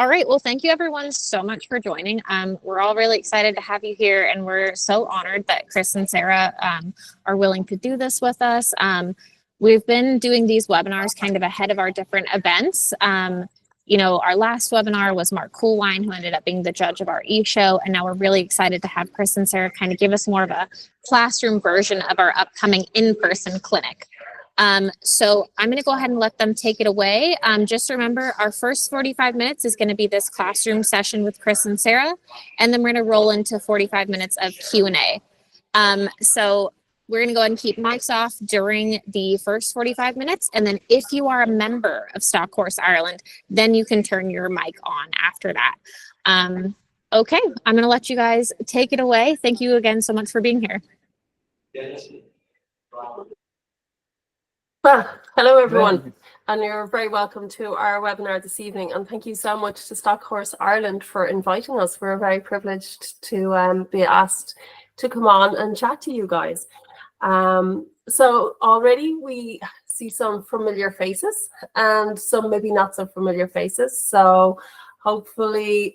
All right. Well, thank you everyone so much for joining. We're all really excited to have you here, and we're so honored that Chris and Sarah are willing to do this with us. We've been doing these webinars kind of ahead of our different events. Our last webinar was Mark Coolwine, who ended up being the judge of our e-show, and now we're really excited to have Chris and Sarah kind of give us more of a classroom version of our upcoming in-person clinic. So I'm going to go ahead and let them take it away. Just remember, our first 45 minutes is going to be this classroom session with Chris and Sarah, and then we're going to roll into 45 minutes of Q&A. So we're going to go ahead and keep mics off during the first 45 minutes, and then if you are a member of Stock Horse Ireland, then you can turn your mic on after that. Okay, I'm going to let you guys take it away. Thank you again so much for being here. Well, hello everyone, and you're very welcome to our webinar this evening, and thank you so much to Stock Horse Ireland for inviting us. We're very privileged to be asked to come on and chat to you guys. So already we see some familiar faces and some maybe not so familiar faces. So hopefully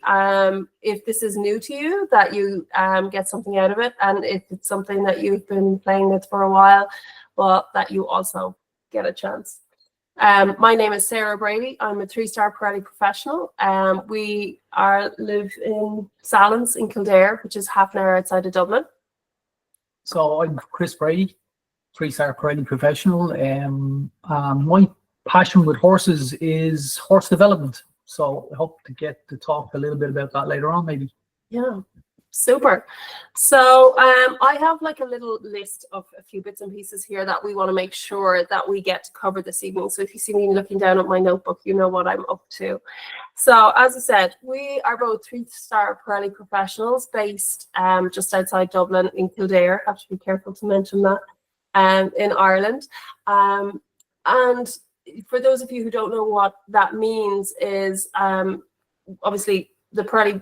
if this is new to you, that you get something out of it, and if it's something that you've been playing with for a while, well, that you also get a chance. My name is Sarah Brady. I'm a 3-star Parelli professional. We live in Sallins in Kildare, which is half an hour outside of Dublin. So I'm Chris Brady, 3-star Parelli professional. My passion with horses is horse development. So I hope to get to talk a little bit about that later on, maybe. Yeah. Super. So I have like a little list of a few bits and pieces here that we want to make sure that we get to cover this evening. So if you see me looking down at my notebook, you know what I'm up to. So as I said, we are both 3-star Parelli professionals based just outside Dublin in Kildare. I have to be careful to mention that, in Ireland. And for those of you who don't know what that means is obviously the Parelli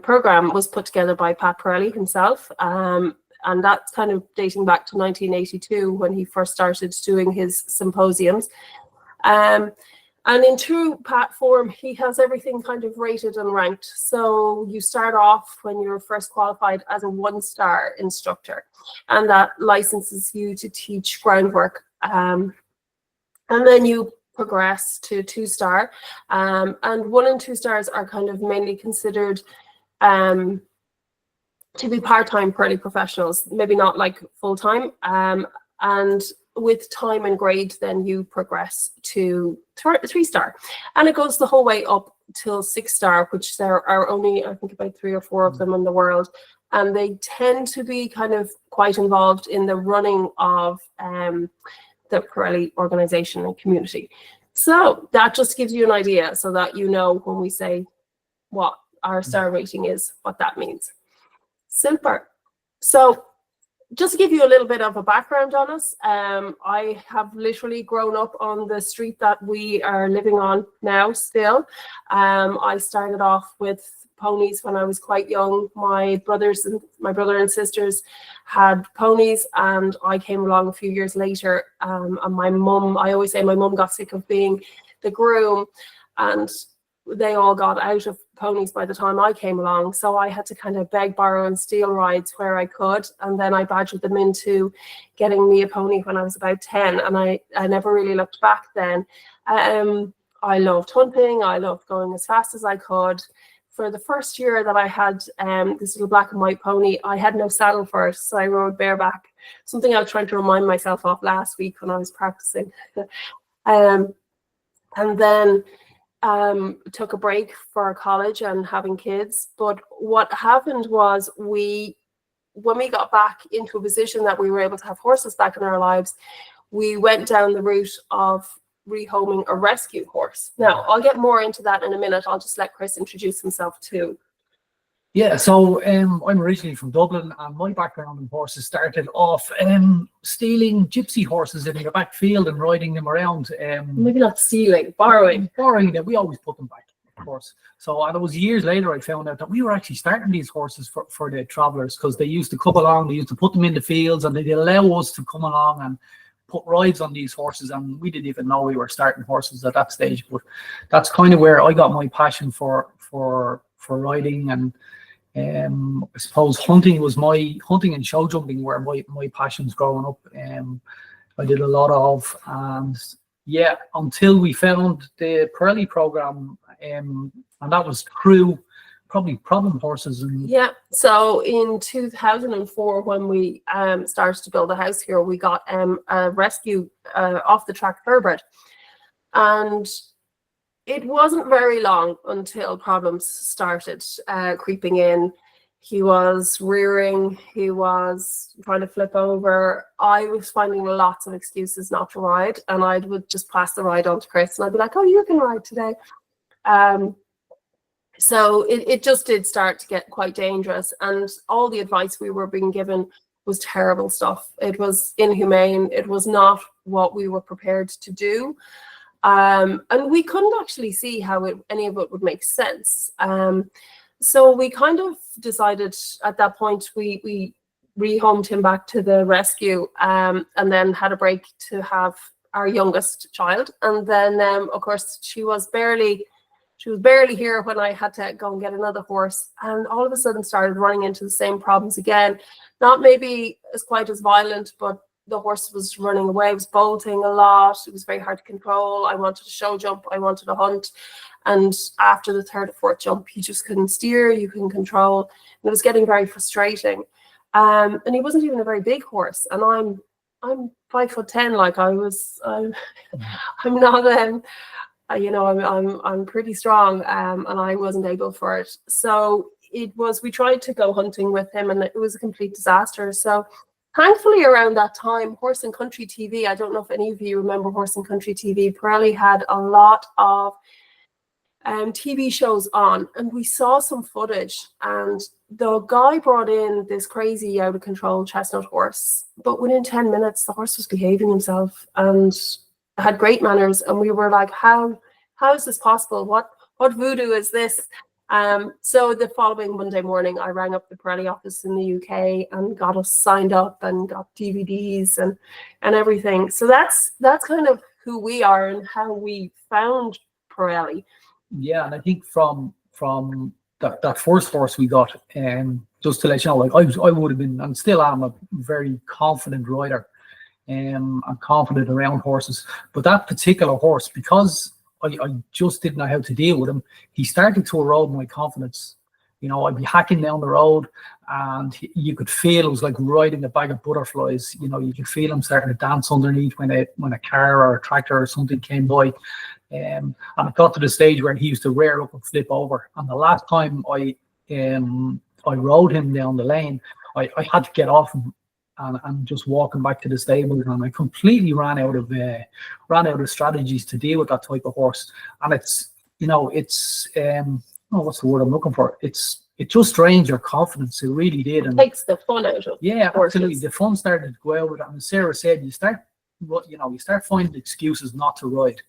program was put together by Pat Parelli himself, and that's kind of dating back to 1982 when he first started doing his symposiums. And in true Pat form, he has everything kind of rated and ranked. So you start off when you're first qualified as a 1-star instructor, and that licenses you to teach groundwork. And then you progress to 2-star, and 1 and 2 stars are kind of mainly considered to be part-time Parelli professionals, maybe not like full-time, and with time and grade then you progress to 3-star, and it goes the whole way up till 6-star, which there are only I think about 3 or 4 of them in the world, and they tend to be kind of quite involved in the running of the Parelli organization and community. So that just gives you an idea so that you know when we say what our star rating is, what that means. Super. So just to give you a little bit of a background on us, I have literally grown up on the street that we are living on now still. I started off with ponies when I was quite young. My brother and sisters had ponies, and I came along a few years later. And my mum, I always say my mum got sick of being the groom, and they all got out of ponies by the time I came along. So I had to kind of beg, borrow, and steal rides where I could. And then I badgered them into getting me a pony when I was about 10. And I never really looked back then. I loved hunting. I loved going as fast as I could. For the first year that I had this little black and white pony, I had no saddle for it, so I rode bareback. Something I was trying to remind myself of last week when I was practicing. And then took a break for college and having kids. But what happened was when we got back into a position that we were able to have horses back in our lives, we went down the route of rehoming a rescue horse. Now, I'll get more into that in a minute. I'll just let Chris introduce himself too. Yeah, so I'm originally from Dublin, and my background in horses started off stealing gypsy horses in the back field and riding them around. Maybe not stealing, borrowing. Borrowing them. We always put them back, of course. So and it was years later I found out that we were actually starting these horses for the travellers, because they used to come along, they used to put them in the fields, and they'd allow us to come along and put rides on these horses, and we didn't even know we were starting horses at that stage. But that's kind of where I got my passion for riding, and I suppose hunting and show jumping were my passions growing up. I did a lot of, and yeah, until we found the Parelli program, and that was through probably problem horses. And Yeah. So in 2004, when we started to build a house here, we got a rescue off the track thoroughbred, and it wasn't very long until problems started creeping in. He was rearing, he was trying to flip over. I was finding lots of excuses not to ride, and I would just pass the ride on to Chris, and I'd be like, oh, you can ride today. So it just did start to get quite dangerous, and all the advice we were being given was terrible stuff. It was inhumane. It was not what we were prepared to do. And we couldn't actually see how any of it would make sense. So we kind of decided at that point, we rehomed him back to the rescue, and then had a break to have our youngest child. And then, of course, she was barely here when I had to go and get another horse, and all of a sudden started running into the same problems again. Not maybe as quite as violent, but the horse was running away, it was bolting a lot. It was very hard to control. I wanted to show jump, I wanted to hunt. And after the third or fourth jump, you just couldn't steer, you couldn't control. And it was getting very frustrating. And he wasn't even a very big horse. And I'm 5'10", like I'm not I'm pretty strong, and I wasn't able for it. So we tried to go hunting with him, and it was a complete disaster. So thankfully around that time, Horse and Country TV, I don't know if any of you remember Horse and Country TV, Parelli had a lot of TV shows on, and we saw some footage, and the guy brought in this crazy out of control chestnut horse, but within 10 minutes the horse was behaving himself and had great manners, and we were like, how is this possible? What voodoo is this? So the following Monday morning, I rang up the Parelli office in the UK and got us signed up and got DVDs and everything. So that's kind of who we are and how we found Parelli. Yeah, and I think from that first horse we got, just to let you know, like I would have been, and still am, a very confident rider. I'm confident around horses, but that particular horse, because I just didn't know how to deal with him, he started to erode my confidence. You know, I'd be hacking down the road, and you could feel it was like riding a bag of butterflies. You know, you could feel him starting to dance underneath when a car or a tractor or something came by. And it got to the stage where he used to rear up and flip over. And the last time I rode him down the lane, I had to get off him and just walking back to the stable, and I completely ran out of strategies to deal with that type of horse. And it's what's the word I'm looking for? It just drains your confidence. It really did. And takes the fun out of horses. Absolutely. The fun started to go out with it. And as Sarah said, you start finding excuses not to ride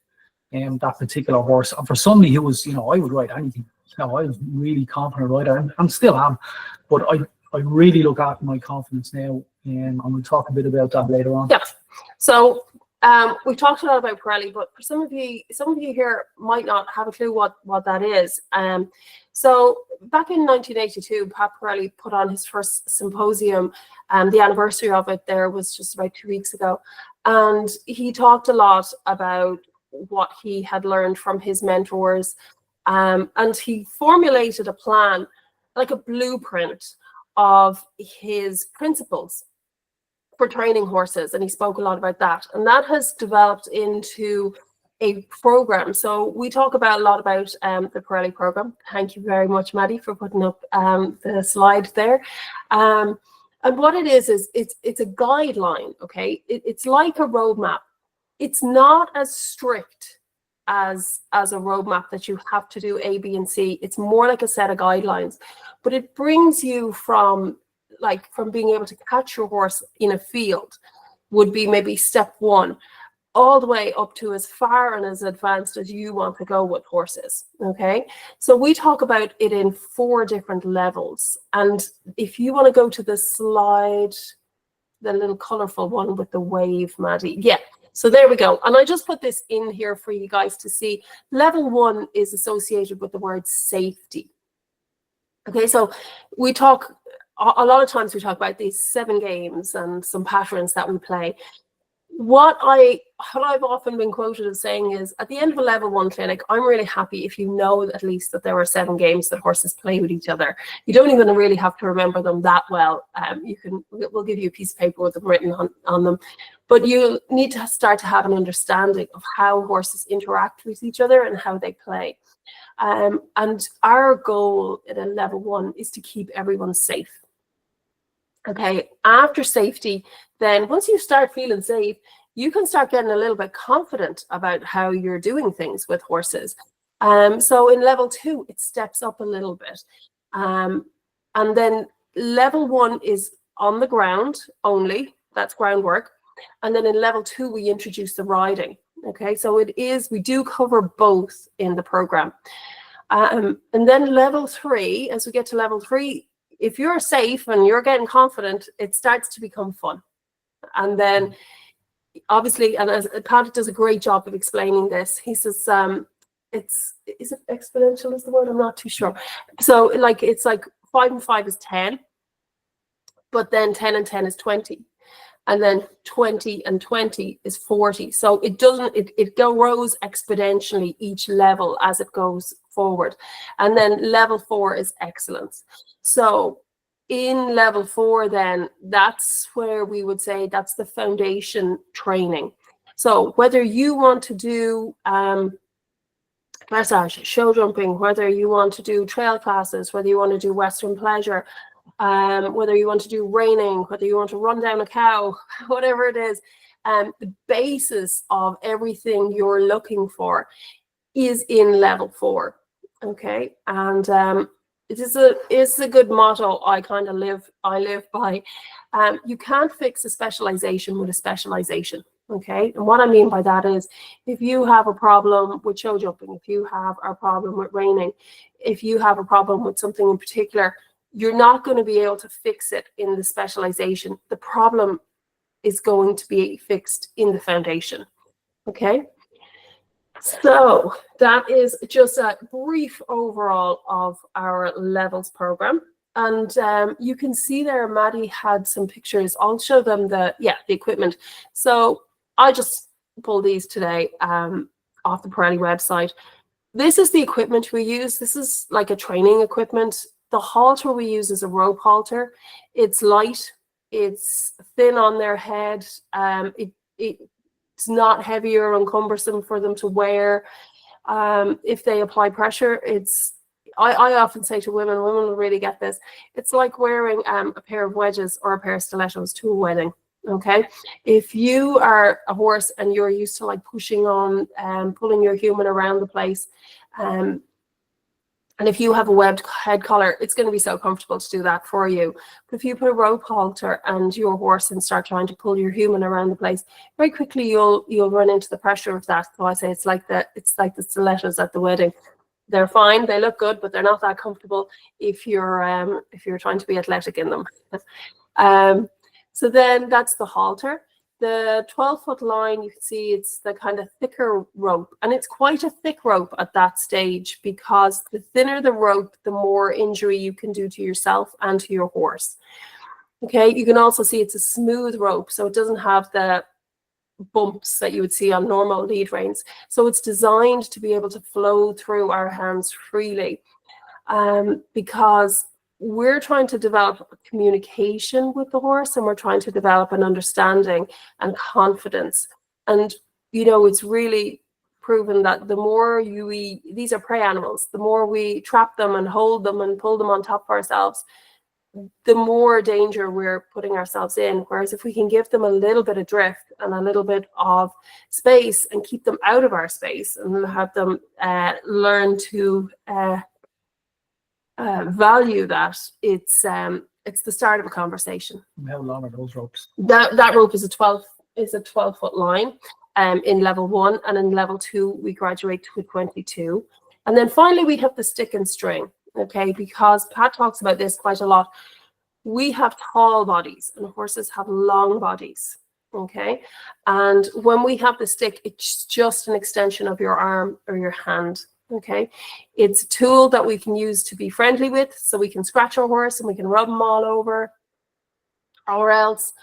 that particular horse. And for somebody who was, I would ride anything. I was really confident rider, and still am. But I really look after my confidence now, and we'll talk a bit about that later on. Yeah. So we talked a lot about Parelli, but for some of you here might not have a clue what that is. So back in 1982, Pat Parelli put on his first symposium, and the anniversary of it there was just about 2 weeks ago, and he talked a lot about what he had learned from his mentors, and he formulated a plan, like a blueprint of his principles for training horses, and he spoke a lot about that, and that has developed into a program. So we talk a lot about the Parelli program. Thank you very much, Maddie, for putting up the slide there. And what it is it's a guideline. Okay, it's like a roadmap. It's not as strict as a roadmap that you have to do A, B, and C. It's more like a set of guidelines, but it brings you from being able to catch your horse in a field would be maybe step one, all the way up to as far and as advanced as you want to go with horses. Okay, so we talk about it in 4 different levels, and if you want to go to the slide the little colorful one with the wave, Maddie. Yeah. So there we go. And I just put this in here for you guys to see. Level 1 is associated with the word safety. Okay, so we talk, a lot of times we talk about these 7 games and some patterns that we play. What I've often been quoted as saying is, at the end of a level 1 clinic, I'm really happy if you know at least that there are 7 games that horses play with each other. You don't even really have to remember them that well. We'll give you a piece of paper with them written on them, but you need to start to have an understanding of how horses interact with each other and how they play. And our goal at a level 1 is to keep everyone safe. Okay, after safety, then once you start feeling safe, you can start getting a little bit confident about how you're doing things with horses. So in level 2, it steps up a little bit. And then level 1 is on the ground only, that's groundwork. And then in level 2, we introduce the riding. Okay, so we do cover both in the program. And then level 3, as we get to level 3, if you're safe and you're getting confident, it starts to become fun. And then obviously, and as Pat does a great job of explaining this, he says, is it exponential is the word? I'm not too sure. So it's like 5 and 5 is 10, but then 10 and 10 is 20. And then 20 and 20 is 40. So it grows exponentially each level as it goes forward. And then level 4 is excellence. So in level 4, then that's where we would say that's the foundation training. So whether you want to do dressage, show jumping, whether you want to do trail classes, whether you want to do Western pleasure, whether you want to do reining, whether you want to run down a cow, whatever it is, the basis of everything you're looking for is in level 4. Okay, and it's a good motto I live by. You can't fix a specialization with a specialization. Okay, and what I mean by that is, if you have a problem with show jumping, if you have a problem with reining, if you have a problem with something in particular, you're not going to be able to fix it in the specialization. The problem is going to be fixed in the foundation. Okay, so that is just a brief overall of our levels program. And you can see there, Maddie had some pictures. I'll show them the equipment. So I just pulled these today off the Parelli website. This is the equipment we use. This is like a training equipment. The halter we use is a rope halter. It's light, it's thin on their head. It's not heavy or cumbersome for them to wear. If they apply pressure, I often say to women will really get this. It's like wearing a pair of wedges or a pair of stilettos to a wedding. Okay, if you are a horse and you're used to like pushing on and pulling your human around the place, and if you have a webbed head collar, it's going to be so comfortable to do that for you. But if you put a rope halter and your horse and start trying to pull your human around the place, very quickly you'll run into the pressure of that. So I say it's like the stilettos at the wedding. They're fine, they look good, but they're not that comfortable if you're trying to be athletic in them. So then that's the halter. The 12-foot line, you can see it's the kind of thicker rope, and it's quite a thick rope at that stage, because the thinner the rope, the more injury you can do to yourself and to your horse. Okay, you can also see it's a smooth rope, so it doesn't have the bumps that you would see on normal lead reins. So it's designed to be able to flow through our hands freely, because we're trying to develop communication with the horse, and we're trying to develop an understanding and confidence. And, you know, it's really proven that the more these are prey animals, the more we trap them and hold them and pull them on top of ourselves, the more danger we're putting ourselves in. Whereas if we can give them a little bit of drift and a little bit of space and keep them out of our space and have them learn to value that, it's the start of a conversation. How long are those ropes? That rope is a 12-foot line in level 1, and in level 2 we graduate to a 22. And then finally we have the stick and string. Okay, because Pat talks about this quite a lot. we have tall bodies and horses have long bodies. Okay. And when we have the stick, it's just an extension of your arm or your hand. Okay. It's a tool that we can use to be friendly with. So we can scratch our horse and we can rub them all over, or else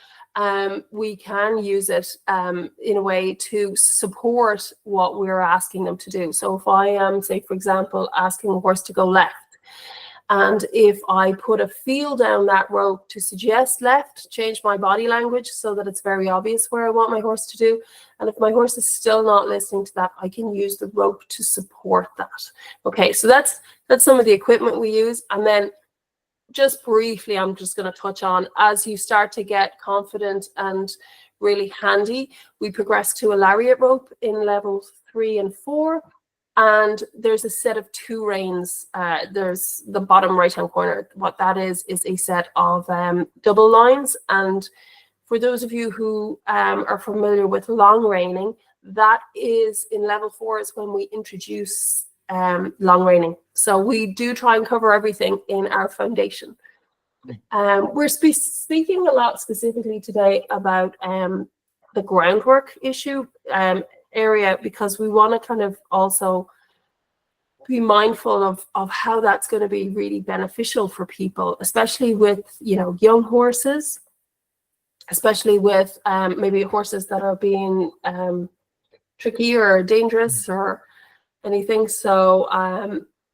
we can use it in a way to support what we're asking them to do. So if I am, say, for example, asking a horse to go left, and if I put a feel down that rope to suggest left, change my body language so that it's very obvious where I want my horse to do. And if my horse is still not listening to that, I can use the rope to support that. Okay, so that's some of the equipment we use. And then just briefly, I'm just going to touch on, as you start to get confident and really handy, we progress to a lariat rope in level 3 and 4. And there's a set of 2 reins. There's the bottom right-hand corner. What that is a set of double lines. And for those of you who are familiar with long reining, that is in level 4 is when we introduce long reining. So we do try and cover everything in our foundation. We're speaking a lot specifically today about the groundwork issue area, because we want to kind of also be mindful of how that's going to be really beneficial for people, especially with, you know, young horses, especially with maybe horses that are being tricky or dangerous or anything. So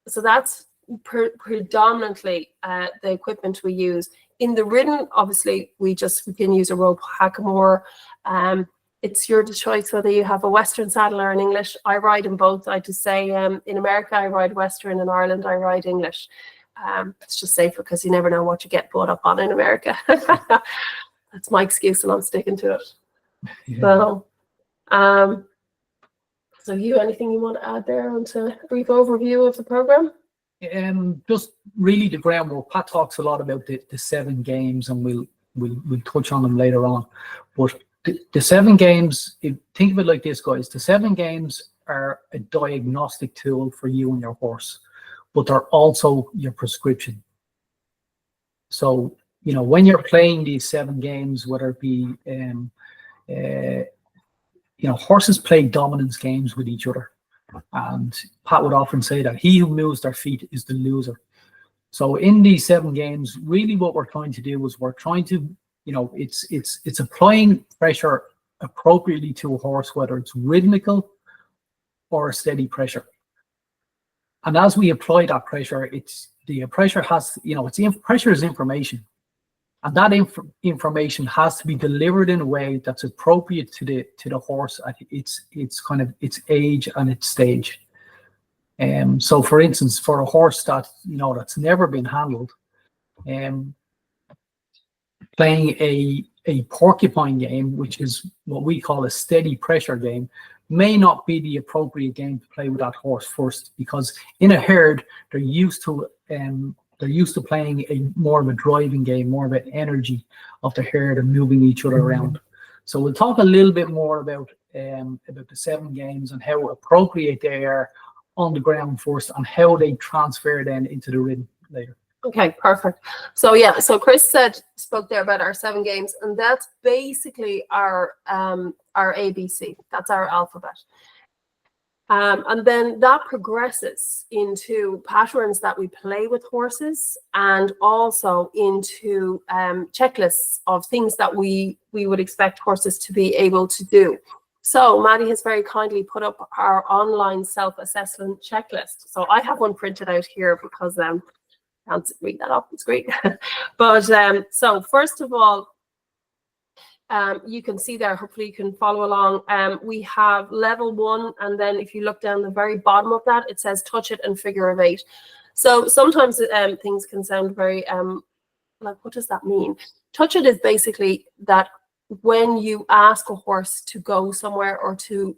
so that's predominantly the equipment we use. In the ridden, obviously, we can use a rope hackamore. It's your choice whether you have a Western saddle or an English. I ride them both. I just say in America, I ride Western. In Ireland, I ride English. It's just safer because you never know what you get brought up on in America. That's my excuse and I'm sticking to it. Yeah. So anything you want to add there onto a brief overview of the program? Just really the groundwork. Pat talks a lot about the 7 games, and we'll touch on them later on. But the 7 games, think of it like this, guys. The 7 games are a diagnostic tool for you and your horse, but they're also your prescription. So, you know, when you're playing these 7 games, whether it be, you know, horses play dominance games with each other. And Pat would often say that he who moves their feet is the loser. So in these 7 games, really what we're trying to do is we're trying to, you know, it's applying pressure appropriately to a horse, whether it's rhythmical or a steady pressure. And as we apply that pressure, pressure has, you know, pressure is information. And that information has to be delivered in a way that's appropriate to the horse at its kind of its age and its stage. So for instance, for a horse that, you know, that's never been handled, playing a porcupine game, which is what we call a steady pressure game, may not be the appropriate game to play with that horse first, because in a herd they're used to playing more of a driving game, more of an energy of the herd and moving each other around. So we'll talk a little bit more about the 7 games and how appropriate they are on the ground first, and how they transfer then into the ridden later. Okay, perfect. So yeah, so Chris spoke there about our 7 games, and that's basically our ABC. That's our alphabet. And then that progresses into patterns that we play with horses, and also into checklists of things that we would expect horses to be able to do. So Maddie has very kindly put up our online self-assessment checklist. So I have one printed out here because I can't read that off the screen. But so first of all, you can see there, hopefully you can follow along. We have level 1, and then if you look down the very bottom of that, it says touch it and figure of 8. So sometimes things can sound very like, what does that mean? Touch it is basically that when you ask a horse to go somewhere or to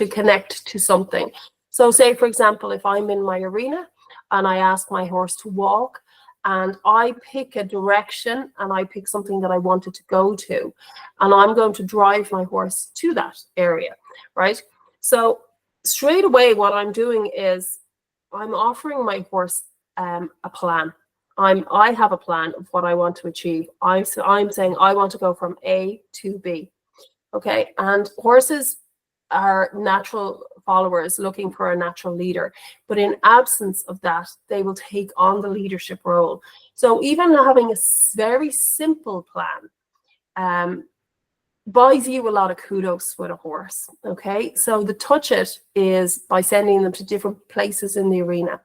connect to something. So say, for example, if I'm in my arena and I ask my horse to walk, and I pick a direction and I pick something that I wanted to go to, and I'm going to drive my horse to that area, right? So straight away what I'm doing is I'm offering my horse a plan. I have a plan of what I want to achieve. I'm saying I want to go from A to B. Okay, and horses are natural followers looking for a natural leader, but in absence of that, they will take on the leadership role. So even having a very simple plan buys you a lot of kudos with a horse. Okay, so the touch it is by sending them to different places in the arena.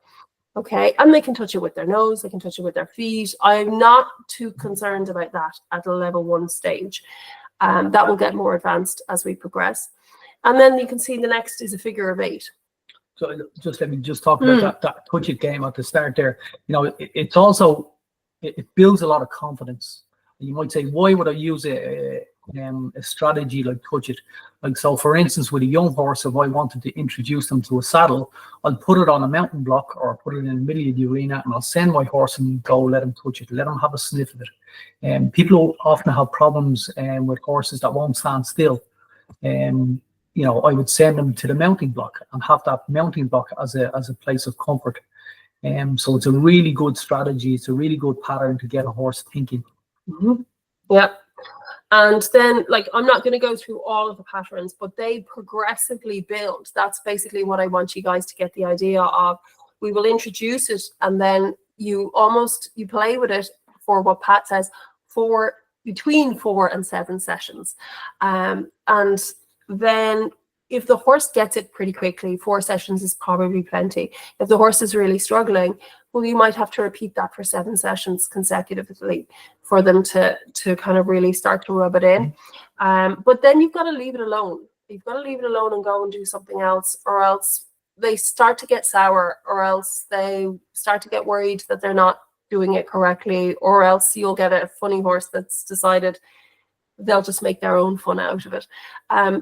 Okay, and they can touch it with their nose, they can touch it with their feet. I'm not too concerned about that at the level 1 stage. That will get more advanced as we progress. And then you can see the next is a figure of 8. So just let me just talk about that touch it game at the start there. You know, it's also, it builds a lot of confidence. You might say, why would I use a strategy like touch it? Like, so for instance, with a young horse, if I wanted to introduce them to a saddle, I'll put it on a mountain block or put it in the middle of the arena, and I'll send my horse and go, let him touch it, let him have a sniff of it. And people often have problems with horses that won't stand still. You know, I would send them to the mounting block and have that mounting block as a place of comfort. So it's a really good strategy. It's a really good pattern to get a horse thinking. Yeah. And then, like, I'm not going to go through all of the patterns, but they progressively build. That's basically what I want you guys to get the idea of. We will introduce it, and then you play with it for what Pat says, for between 4 and 7 sessions. And then if the horse gets it pretty quickly, 4 sessions is probably plenty. If the horse is really struggling, well, you might have to repeat that for 7 sessions consecutively for them to kind of really start to rub it in. But then you've got to leave it alone. You've got to leave it alone and go and do something else, or else they start to get sour, or else they start to get worried that they're not doing it correctly, or else you'll get a funny horse that's decided they'll just make their own fun out of it.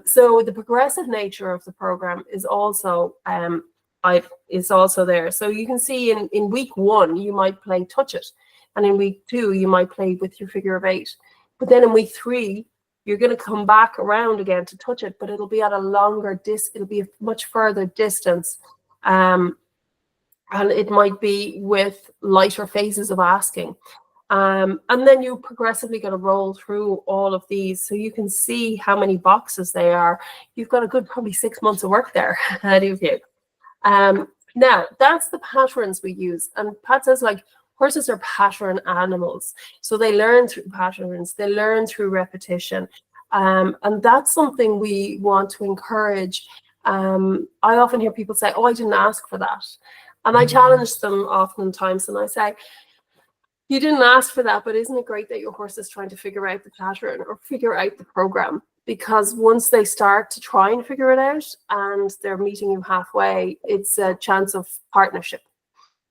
So the progressive nature of the program is also there. So you can see in week 1, you might play touch it. And in week 2, you might play with your figure of 8. But then in week 3, you're going to come back around again to touch it, but it'll be at a longer it'll be a much further distance. And it might be with lighter phases of asking. And then you're progressively going to roll through all of these, so you can see how many boxes they are. You've got a good probably 6 months of work there ahead of you. Now, that's the patterns we use. And Pat says, like, horses are pattern animals. So they learn through patterns, they learn through repetition. And that's something we want to encourage. I often hear people say, oh, I didn't ask for that. And I challenge them oftentimes, and I say, you didn't ask for that, but isn't it great that your horse is trying to figure out the pattern or figure out the program? Because once they start to try and figure it out and they're meeting you halfway, it's a chance of partnership.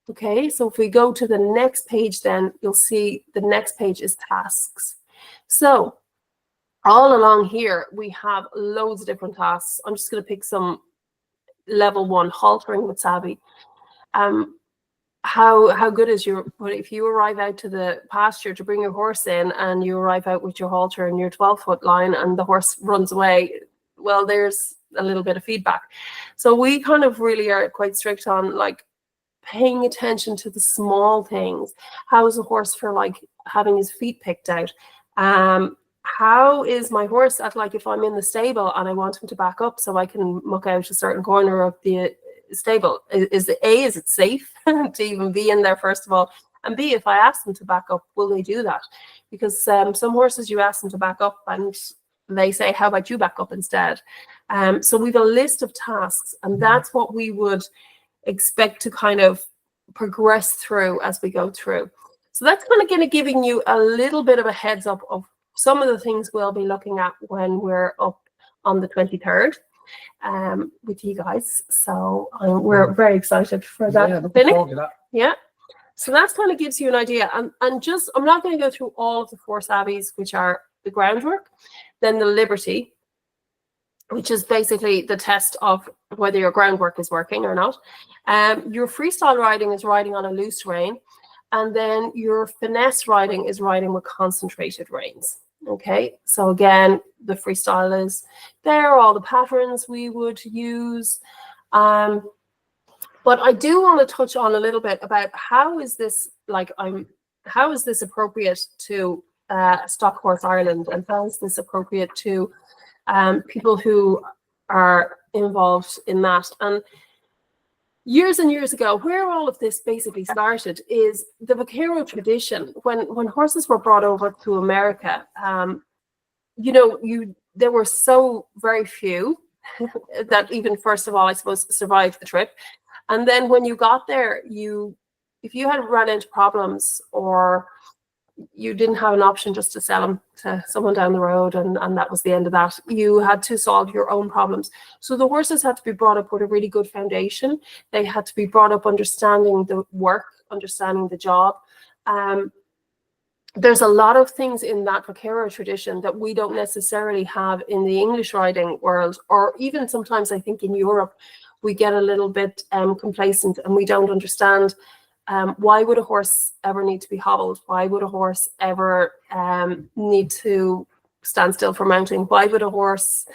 Okay, so if we go to the next page, then you'll see the next page is tasks. So all along here, we have loads of different tasks. I'm just going to pick some level 1, haltering with savvy. How good is but if you arrive out to the pasture to bring your horse in and you arrive out with your halter and your 12-foot line and the horse runs away, well, there's a little bit of feedback. So we kind of really are quite strict on, like, paying attention to the small things. How is a horse for, like, having his feet picked out? How is my horse at, like, if I'm in the stable and I want him to back up so I can muck out a certain corner of the stable, is it safe to even be in there, first of all? And B, if I ask them to back up, will they do that? Because some horses, you ask them to back up and they say, how about you back up instead? So we've a list of tasks, and that's what we would expect to kind of progress through as we go through. So that's kind of giving you a little bit of a heads up of some of the things we'll be looking at when we're up on the 23rd with you guys. So we're very excited for that. Yeah. So that's kind of gives you an idea. And just, I'm not going to go through all of the 4 savvies, which are the groundwork, then the liberty, which is basically the test of whether your groundwork is working or not. Your freestyle riding is riding on a loose rein. And then your finesse riding is riding with concentrated reins. Okay, so again, the freestyle is there, all the patterns we would use. But I do want to touch on a little bit about how is this appropriate to Stock Horse Ireland, and how is this appropriate to people who are involved in that. And years and years ago, where all of this basically started is the vaquero tradition. When horses were brought over to America, there were so very few that even, first of all, I suppose, survived the trip. And then when you got there, if you had run into problems, or you didn't have an option just to sell them to someone down the road, and that was the end of that, you had to solve your own problems. So the horses had to be brought up with a really good foundation. They had to be brought up understanding the work, understanding the job. There's a lot of things in that vaquero tradition that we don't necessarily have in the English riding world, or even sometimes I think in Europe, we get a little bit complacent, and we don't understand why would a horse ever need to be hobbled? Why would a horse ever need to stand still for mounting? Why would a horse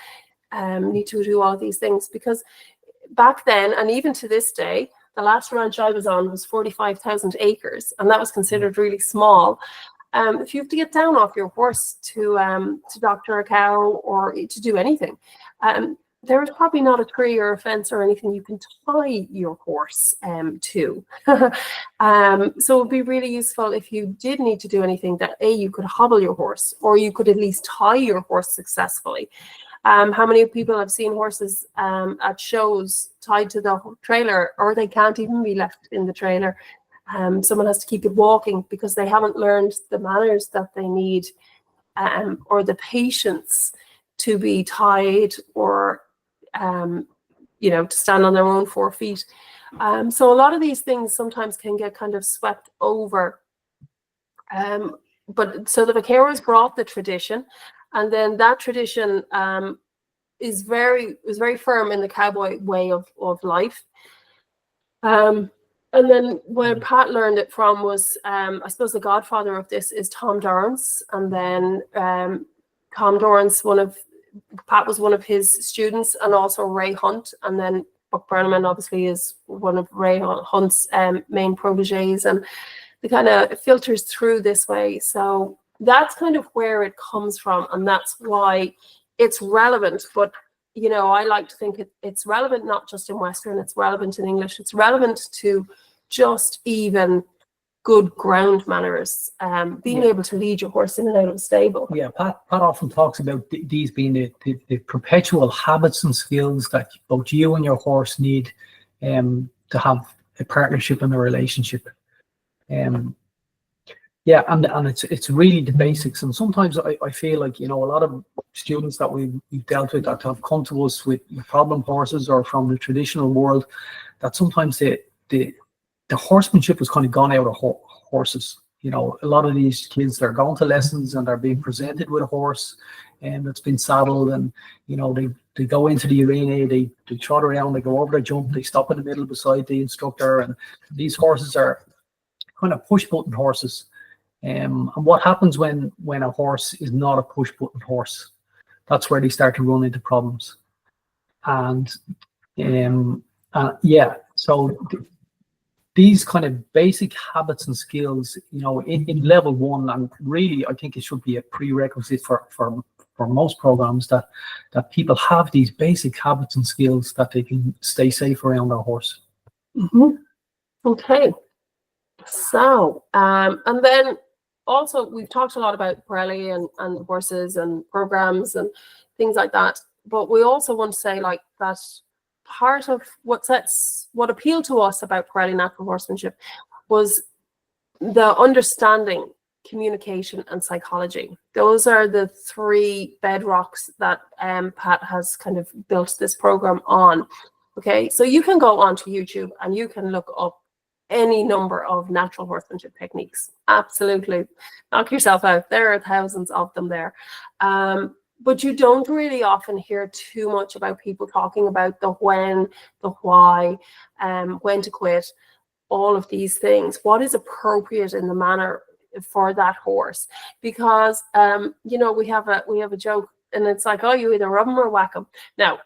need to do all these things? Because back then, and even to this day, the last ranch I was on was 45,000 acres, and that was considered really small. If you have to get down off your horse to doctor a cow or to do anything, there is probably not a tree or a fence or anything you can tie your horse to. So it would be really useful if you did need to do anything that you could hobble your horse, or you could at least tie your horse successfully. How many people have seen horses at shows tied to the trailer, or they can't even be left in the trailer? Someone has to keep it walking because they haven't learned the manners that they need, or the patience to be tied, or to stand on their own 4 feet. So a lot of these things sometimes can get kind of swept over. But so the vaqueros brought the tradition, and then that tradition is very firm in the cowboy way of life. And then where Pat learned it from was, I suppose the godfather of this is Tom Dorrance, and then Tom Dorrance, Pat was one of his students, and also Ray Hunt, and then Buck Brenneman obviously is one of Ray Hunt's main proteges, and it kind of filters through this way. So that's kind of where it comes from, and that's why it's relevant. But I like to think it's relevant not just in Western, it's relevant in English, it's relevant to just even good ground manners, being able to lead your horse in and out of a stable. Yeah, Pat often talks about these being the perpetual habits and skills that both you and your horse need to have a partnership and a relationship. And it's really the basics. And sometimes I feel like, a lot of students that we've dealt with that have come to us with problem horses or from the traditional world, that sometimes the horsemanship has kind of gone out of horses. A lot of these kids, they're going to lessons and they're being presented with a horse that's been saddled, and they go into the arena, they trot around, they go over the jump, they stop in the middle beside the instructor, and these horses are kind of push button horses. And what happens when a horse is not a push button horse? That's where they start to run into problems. And so these kind of basic habits and skills, in level 1, and really I think it should be a prerequisite for most programs, that people have these basic habits and skills that they can stay safe around their horse. Mm-hmm. Okay. So, and then also we've talked a lot about Parelli and horses and programs and things like that, but we also want to say that part of what appealed to us about Parelli natural horsemanship was the understanding, communication, and psychology. Those are the 3 bedrocks that Pat has kind of built this program on. Okay, so you can go onto YouTube and you can look up any number of natural horsemanship techniques. Absolutely, knock yourself out. There are thousands of them there. But you don't really often hear too much about people talking about the when, the why, when to quit, all of these things. What is appropriate in the manner for that horse? Because we have a joke, and it's like, oh, you either rub them or whack them. Now,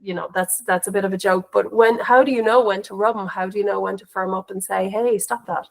you know, that's a bit of a joke. But how do you know when to rub them? How do you know when to firm up and say, hey, stop that?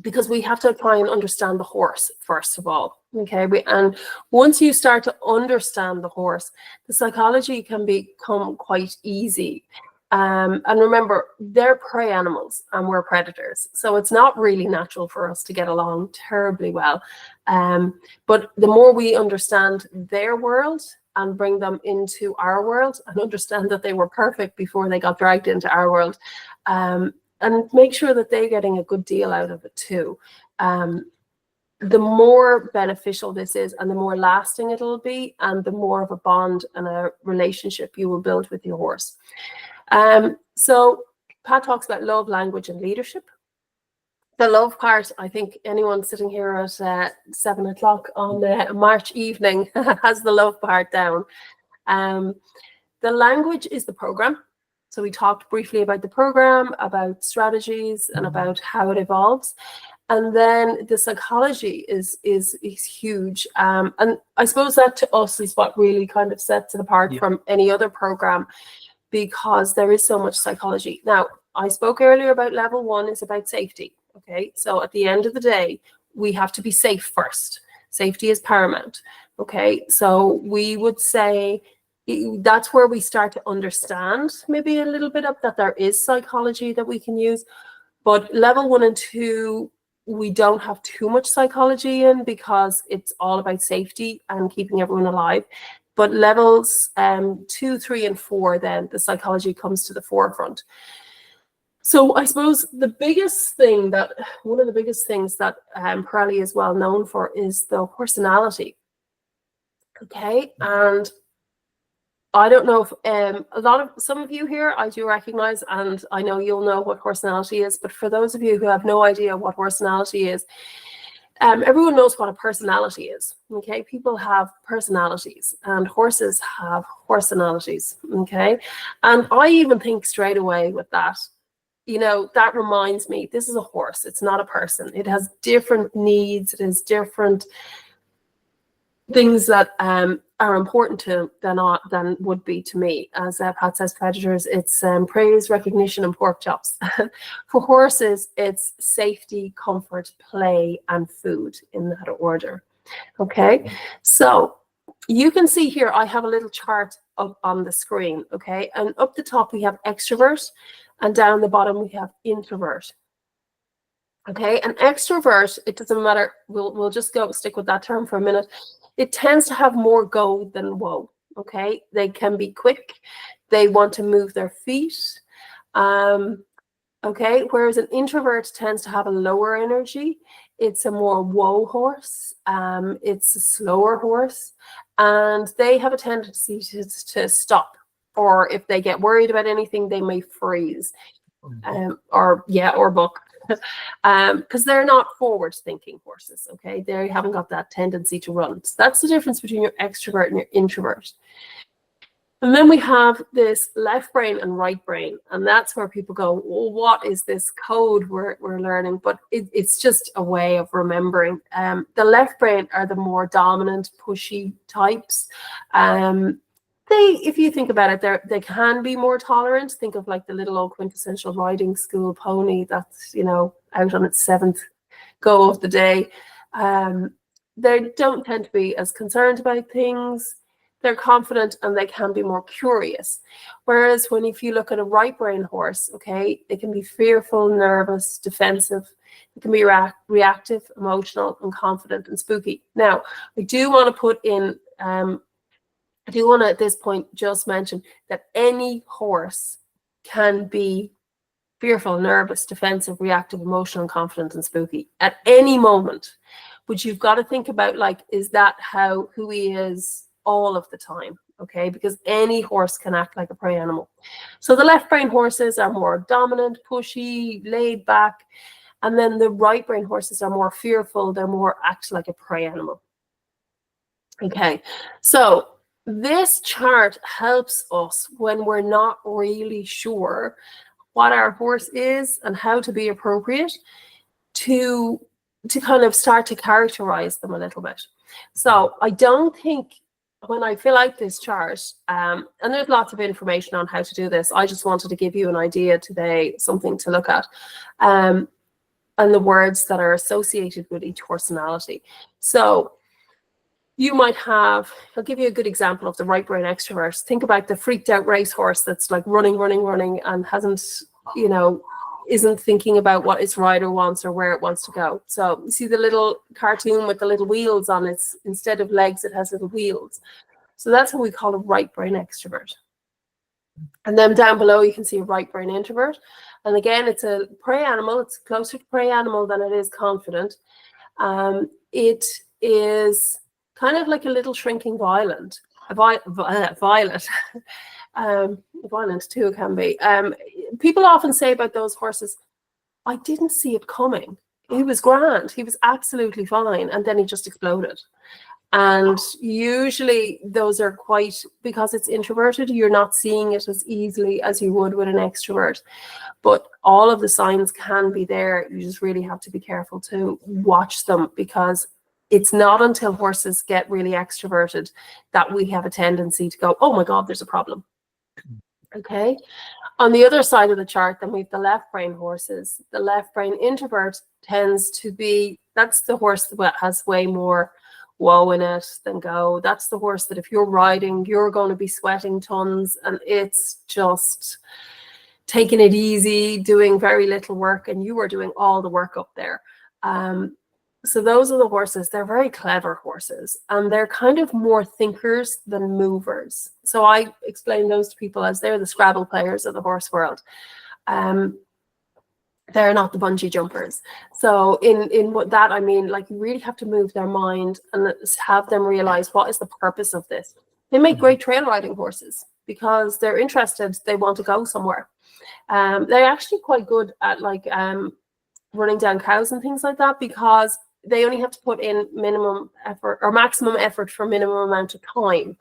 Because we have to try and understand the horse first of all. Okay, and once you start to understand the horse, the psychology can become quite easy. And remember, they're prey animals and we're predators, so it's not really natural for us to get along terribly well. But the more we understand their world and bring them into our world and understand that they were perfect before they got dragged into our world, and make sure that they're getting a good deal out of it too, the more beneficial this is and the more lasting it'll be, and the more of a bond and a relationship you will build with your horse. So Pat talks about love, language, and leadership. The love part, I think anyone sitting here at 7 o'clock on March evening has the love part down. The language is the program. So we talked briefly about the program, about strategies, and about how it evolves. And then the psychology is huge. And I suppose that to us is what really kind of sets it apart from any other program, because there is so much psychology. Now, I spoke earlier about level 1 is about safety. Okay, so at the end of the day, we have to be safe first. Safety is paramount. Okay, so we would say that's where we start to understand maybe a little bit of that there is psychology that we can use. But level 1 and 2, we don't have too much psychology in, because it's all about safety and keeping everyone alive. But levels 2, 3, and 4, then the psychology comes to the forefront. So I suppose one of the biggest things that Parelli is well known for is the personality. Okay, and I don't know if some of you here I do recognize, and I know you'll know what personality is, but for those of you who have no idea what personality is, everyone knows what a personality is. Okay, people have personalities and horses have personalities. Okay, and I even think straight away with that, you know, that reminds me, this is a horse, it's not a person. It has different needs, it has different things that are important to than would be to me. As Pat says, predators, it's praise, recognition, and pork chops. For horses, it's safety, comfort, play, and food in that order. Okay, so you can see here I have a little chart up on the screen. Okay, and up the top we have extrovert, and down the bottom we have introvert. Okay, an extrovert, it doesn't matter, we'll just stick with that term for a minute. It tends to have more go than woe. Okay, they can be quick, they want to move their feet. Okay, whereas an introvert tends to have a lower energy. It's a more woe horse, it's a slower horse, and they have a tendency to stop, or if they get worried about anything, they may freeze, or buck. Because they're not forward-thinking horses, okay? They haven't got that tendency to run. So that's the difference between your extrovert and your introvert. And then we have this left brain and right brain, and that's where people go, well, what is this code we're learning? But it's just a way of remembering. The left brain are the more dominant, pushy types. If you think about it, they can be more tolerant. Think of like the little old quintessential riding school pony that's, you know, out on its 7th go of the day. They don't tend to be as concerned about things. They're confident and they can be more curious. Whereas if you look at a right brain horse, okay, they can be fearful, nervous, defensive. They can be reactive, emotional, and confident and spooky. Now, I do want to put in I do want to at this point just mention that any horse can be fearful, nervous, defensive, reactive, emotional, confident, and spooky at any moment. But you've got to think about, like, is that who he is all of the time? Okay, because any horse can act like a prey animal. So the left brain horses are more dominant, pushy, laid back, and then the right brain horses are more fearful. They're more act like a prey animal. Okay, so this chart helps us when we're not really sure what our horse is and how to be appropriate to kind of start to characterize them a little bit. So I don't think when I fill out this chart, and there's lots of information on how to do this, I just wanted to give you an idea today, something to look at, and the words that are associated with each personality. So you might have, I'll give you a good example of the right brain extrovert. Think about the freaked out racehorse that's like running, and hasn't, isn't thinking about what its rider wants or where it wants to go. So you see the little cartoon with the little wheels on it. Instead of legs, it has little wheels. So that's what we call a right brain extrovert. And then down below, you can see a right brain introvert. And again, it's a prey animal. It's closer to prey animal than it is confident. It is kind of like a little shrinking violet. Violent too, it can be. People often say about those horses, I didn't see it coming. He was grand. He was absolutely fine. And then he just exploded. And usually those are quite, because it's introverted, you're not seeing it as easily as you would with an extrovert. But all of the signs can be there. You just really have to be careful to watch them, because it's not until horses get really extroverted that we have a tendency to go, oh my God, there's a problem. Okay. On the other side of the chart, then we have the left brain horses. The left brain introvert tends to be, that's the horse that has way more woe in it than go. That's the horse that if you're riding, you're going to be sweating tons, and it's just taking it easy, doing very little work, and you are doing all the work up there. So those are the horses. They're very clever horses, and they're kind of more thinkers than movers. So I explain those to people as they're the Scrabble players of the horse world. They're not the bungee jumpers. So in what that I mean, like, you really have to move their mind and have them realize what is the purpose of this. They make great trail riding horses because they're interested. They want to go somewhere. They're actually quite good at running down cows and things like that, because they only have to put in minimum effort or maximum effort for minimum amount of time.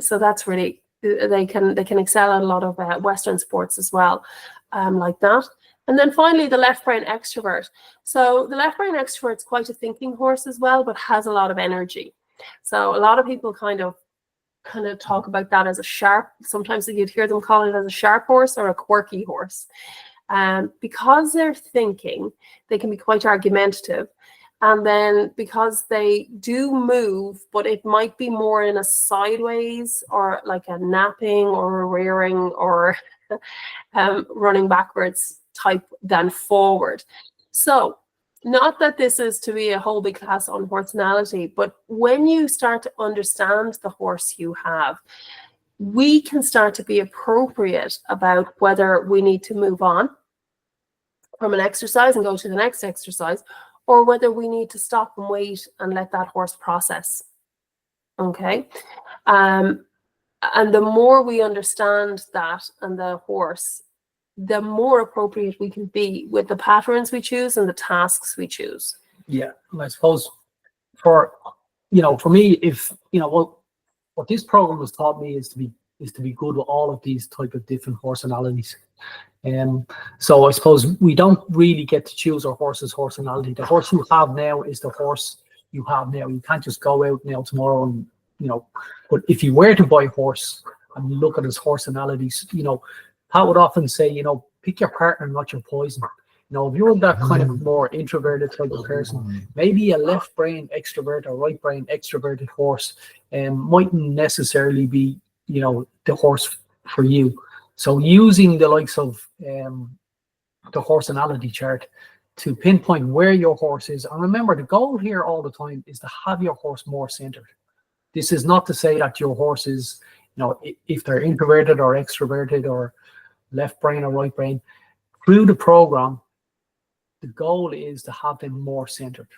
So that's really, they can excel at a lot of Western sports as well, like that. And then finally, the left brain extrovert. So the left brain extrovert is quite a thinking horse as well, but has a lot of energy. So a lot of people kind of talk about that as a sharp, sometimes you'd hear them call it as a sharp horse or a quirky horse. Because they're thinking, they can be quite argumentative. And then because they do move, but it might be more in a sideways or like a napping or a rearing or running backwards type than forward. So not that this is to be a whole big class on personality, but when you start to understand the horse you have, we can start to be appropriate about whether we need to move on from an exercise and go to the next exercise, or whether we need to stop and wait and let that horse process. Okay. And the more we understand that and the horse, the more appropriate we can be with the patterns we choose and the tasks we choose. Yeah, I suppose for me, if what this program has taught me is to be good with all of these type of different personalities. So I suppose we don't really get to choose our horse's personality. The horse you have now is the horse you have now. You can't just go out now tomorrow and but if you were to buy a horse and you look at his personalities, Pat would often say, pick your partner, not your poison. If you're that kind of more introverted type of person, maybe a left brain extrovert or right brain extroverted horse mightn't necessarily be, the horse for you. So using the likes of the personality chart to pinpoint where your horse is. And remember, the goal here all the time is to have your horse more centered. This is not to say that your horse is, if they're introverted or extroverted or left brain or right brain. Through the program, the goal is to have them more centered.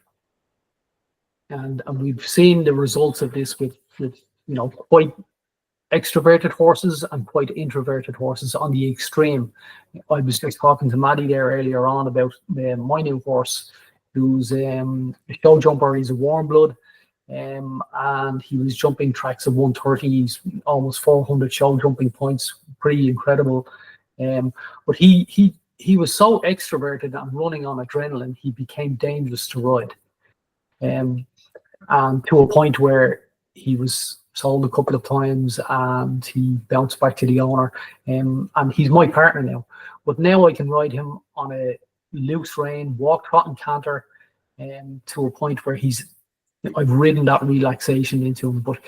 And we've seen the results of this with quite extroverted horses and quite introverted horses on the extreme. I was just talking to Maddie there earlier on about my new horse, who's a show jumper. He's a warm blood, and he was jumping tracks of 130. He's almost 400 show jumping points, pretty incredible. But he was so extroverted and running on adrenaline, he became dangerous to ride, and to a point where he was sold a couple of times and he bounced back to the owner. And he's my partner now. But now I can ride him on a loose rein, walk, trot, and canter, to a point where I've ridden that relaxation into him. But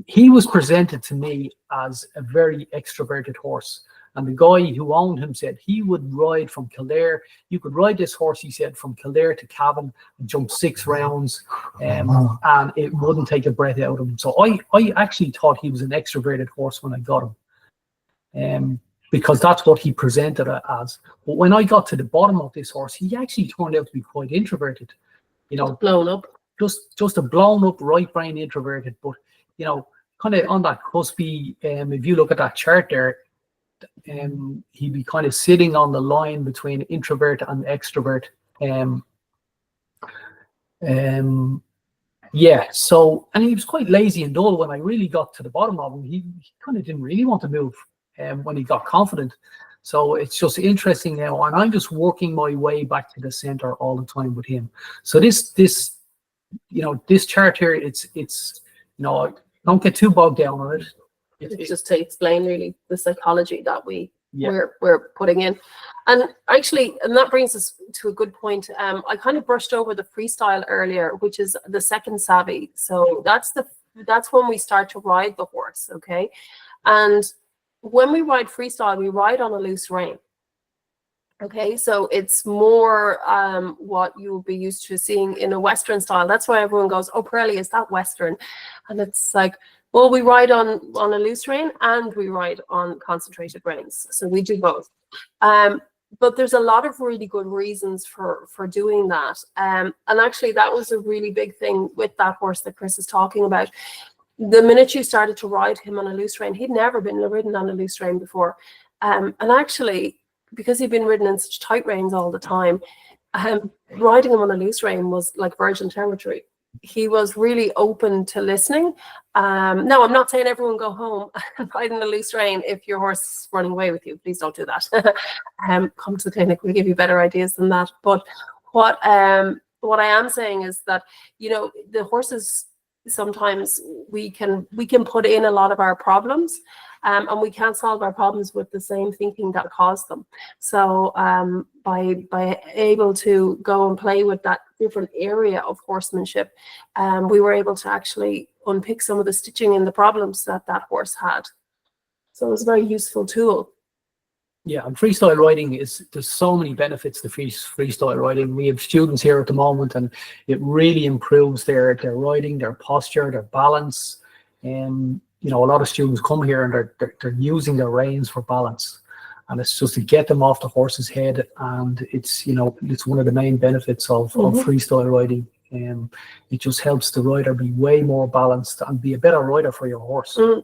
he was presented to me as a very extroverted horse. And the guy who owned him said he would ride from Kildare. You could ride this horse, he said, from Kildare to Cavan and jump 6 rounds, and it wouldn't take a breath out of him. So I actually thought he was an extroverted horse when I got him, because that's what he presented it as. But when I got to the bottom of this horse, he actually turned out to be quite introverted. You know, blown up. Just a blown up right brain introverted, but you know, kind of on that cuspy. If you look at that chart there, he'd be kind of sitting on the line between introvert and extrovert. Yeah. So, and he was quite lazy and dull when I really got to the bottom of him. He kind of didn't really want to move. When he got confident. So it's just interesting now, and I'm just working my way back to the center all the time with him. So this chart here, it's don't get too bogged down on it. It's just to explain really the psychology that we're putting in. And actually, and that brings us to a good point. I kind of brushed over the freestyle earlier, which is the second savvy. So that's when we start to ride the horse, okay? And when we ride freestyle, we ride on a loose rein. Okay, so it's more what you'll be used to seeing in a Western style. That's why everyone goes, "Oh, Parelli, is that Western?" And it's like, well, we ride on a loose rein and we ride on concentrated reins. So we do both. But there's a lot of really good reasons for doing that. And actually, that was a really big thing with that horse that Chris is talking about. The minute you started to ride him on a loose rein, he'd never been ridden on a loose rein before. And actually, because he'd been ridden in such tight reins all the time, riding him on a loose rein was like virgin territory. He was really open to listening. No, I'm not saying everyone go home and ride on a loose rein if your horse is running away with you. Please don't do that. Come to the clinic, we'll give you better ideas than that. But what I am saying is that, the horses, sometimes we can put in a lot of our problems, and we can't solve our problems with the same thinking that caused them. So by able to go and play with that different area of horsemanship, we were able to actually unpick some of the stitching in the problems that horse had. So it was a very useful tool. Yeah, and freestyle riding there's so many benefits to freestyle riding. We have students here at the moment, and it really improves their riding, their posture, their balance. A lot of students come here and they're using their reins for balance, and it's just to get them off the horse's head. And it's one of the main benefits of freestyle riding. It just helps the rider be way more balanced and be a better rider for your horse. And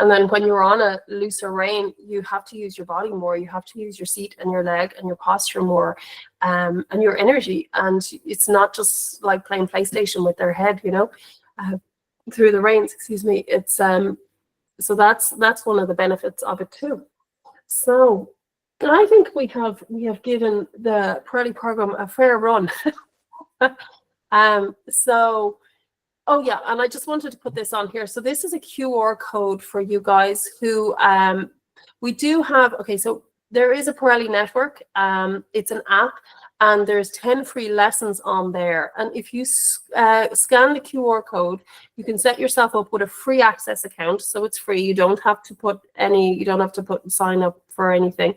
then when you're on a looser rein, you have to use your body more. You have to use your seat and your leg and your posture more, and your energy. And it's not just like playing PlayStation with their head, through the reins. Excuse me. It's so that's one of the benefits of it too. So I think we have given the Parelli program a fair run. Oh yeah, and I just wanted to put this on here. So this is a QR code for you guys who we do have. Okay, so there is a Parelli network. It's an app, and there's 10 free lessons on there. And if you scan the QR code, you can set yourself up with a free access account. So it's free. You don't have to sign up for anything.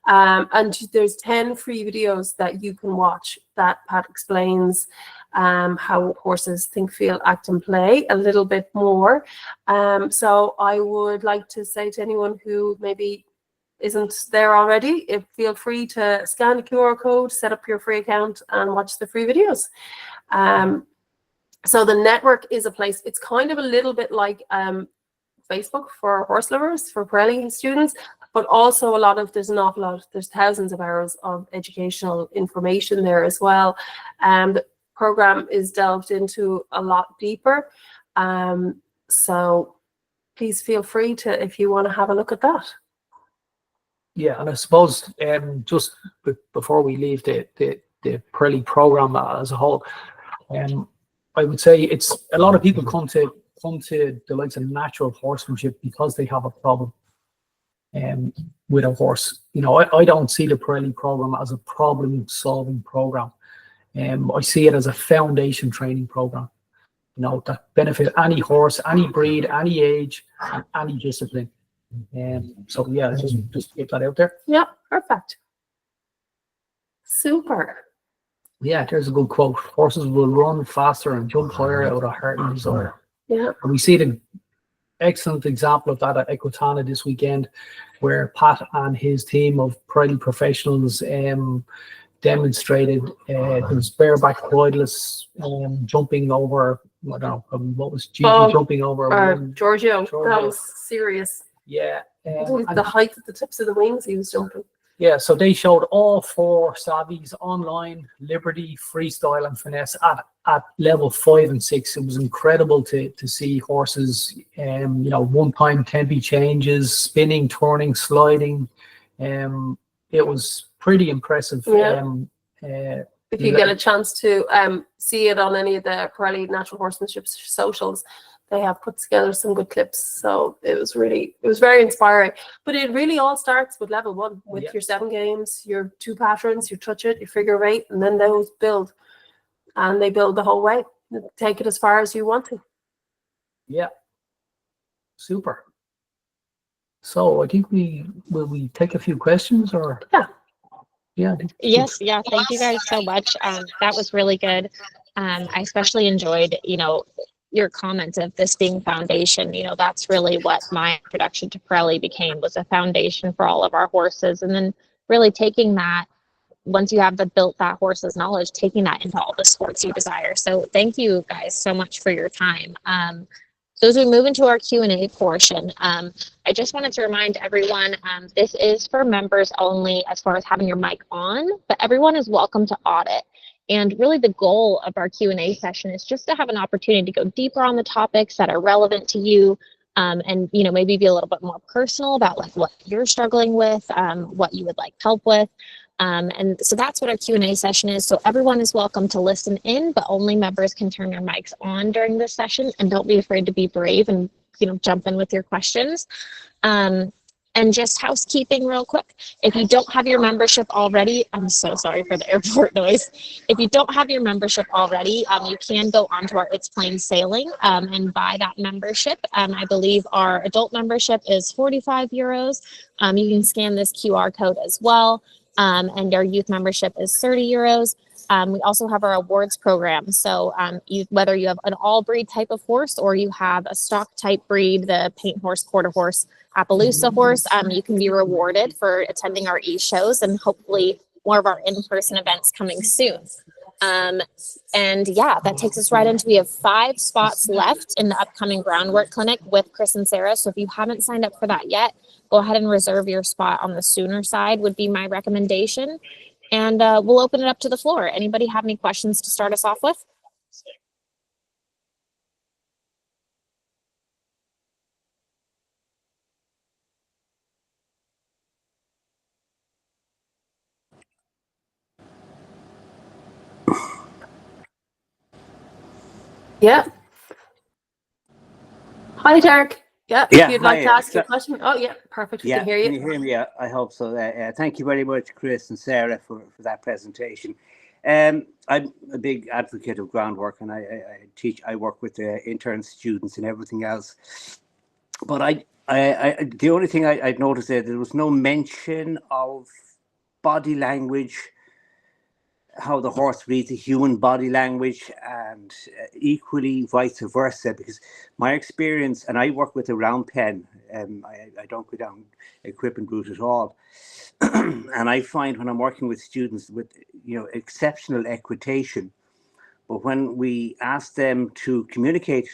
And there's 10 free videos that you can watch that Pat explains how horses think, feel, act, and play a little bit more. So I would like to say to anyone who maybe isn't there already, feel free to scan the QR code, set up your free account, and watch the free videos. So the network is a place, it's kind of a little bit like Facebook for horse lovers, for Parelli students, but also there's thousands of hours of educational information there as well. The program is delved into a lot deeper. So please feel free to, if you want to have a look at that. Yeah, and I suppose just before we leave the Parelli program as a whole, I would say it's a lot of people come to come to the likes of natural horsemanship because they have a problem with a horse. You know, I don't see the Parelli program as a problem-solving program. I see it as a foundation training program, you know, that benefit any horse, any breed, any age, and any discipline. So yeah, just get that out there. Yeah, perfect. Super. Yeah, there's a good quote. Horses will run faster and jump higher out of heart and desire. Yeah. And we see the excellent example of that at Equitana this weekend, where Pat and his team of Parelli professionals demonstrated his bareback bridleless jumping over, I don't know, what was Gigi jumping over? Giorgio, that was serious. Yeah. The height of the tips of the wings he was jumping. Yeah, so they showed all 4 savvies online: Liberty, Freestyle, and Finesse at level 5 and 6. It was incredible to see horses, you know, one-time tempi changes, spinning, turning, sliding. It was pretty impressive. Yeah. If you get a chance to see it on any of the Parelli Natural Horsemanship socials, they have put together some good clips. So it was very inspiring. But it really all starts with level 1, with your 7 games, your 2 patterns, you touch it, you figure 8, and then those build. And they build the whole way. Take it as far as you want to. Yeah. Super. So I think will we take a few questions, or? Yeah. Yeah. Yes. Yeah. Thank you guys so much. That was really good. I especially enjoyed, you know, your comments of this being foundation. You know, that's really what my introduction to Parelli became, was a foundation for all of our horses. And then really taking that, once you have built that horse's knowledge, taking that into all the sports you desire. So thank you guys so much for your time. So as we move into our Q&A portion, I just wanted to remind everyone, this is for members only as far as having your mic on, but everyone is welcome to audit. And really the goal of our Q&A session is just to have an opportunity to go deeper on the topics that are relevant to you, and, you know, maybe be a little bit more personal about like what you're struggling with, what you would like help with. And so that's what our Q&A session is. So everyone is welcome to listen in, but only members can turn their mics on during this session. And don't be afraid to be brave and, you know, jump in with your questions. And just housekeeping real quick. If you don't have your membership already, I'm so sorry for the airport noise. If you don't have your membership already, you can go onto our It's Plain Sailing and buy that membership. I believe our adult membership is 45 euros. You can scan this QR code as well. And our youth membership is 30 euros. We also have our awards program. So whether you have an all breed type of horse or you have a stock type breed, the paint horse, quarter horse, Appaloosa horse, you can be rewarded for attending our e-shows and hopefully more of our in-person events coming soon. And yeah, that takes us right into, we have 5 spots left in the upcoming groundwork clinic with Chris and Sarah. So if you haven't signed up for that yet, go ahead and reserve your spot on the sooner side would be my recommendation. And we'll open it up to the floor. Anybody have any questions to start us off with? Yeah. Hi, Derek. Yeah, Yeah, if you'd like to hi, ask your question. Oh, yeah, perfect. We yeah, can hear you. can you hear me? I hope so. Thank you very much, Chris and Sarah, for that presentation. I'm a big advocate of groundwork, and I work with intern students and everything else. But the only thing I'd noticed there was no mention of body language, how the horse reads the human body language, and equally vice versa, because my experience, and I work with a round pen, I don't go down equipment route at all. And I find when I'm working with students with, you know, exceptional equitation, but when we ask them to communicate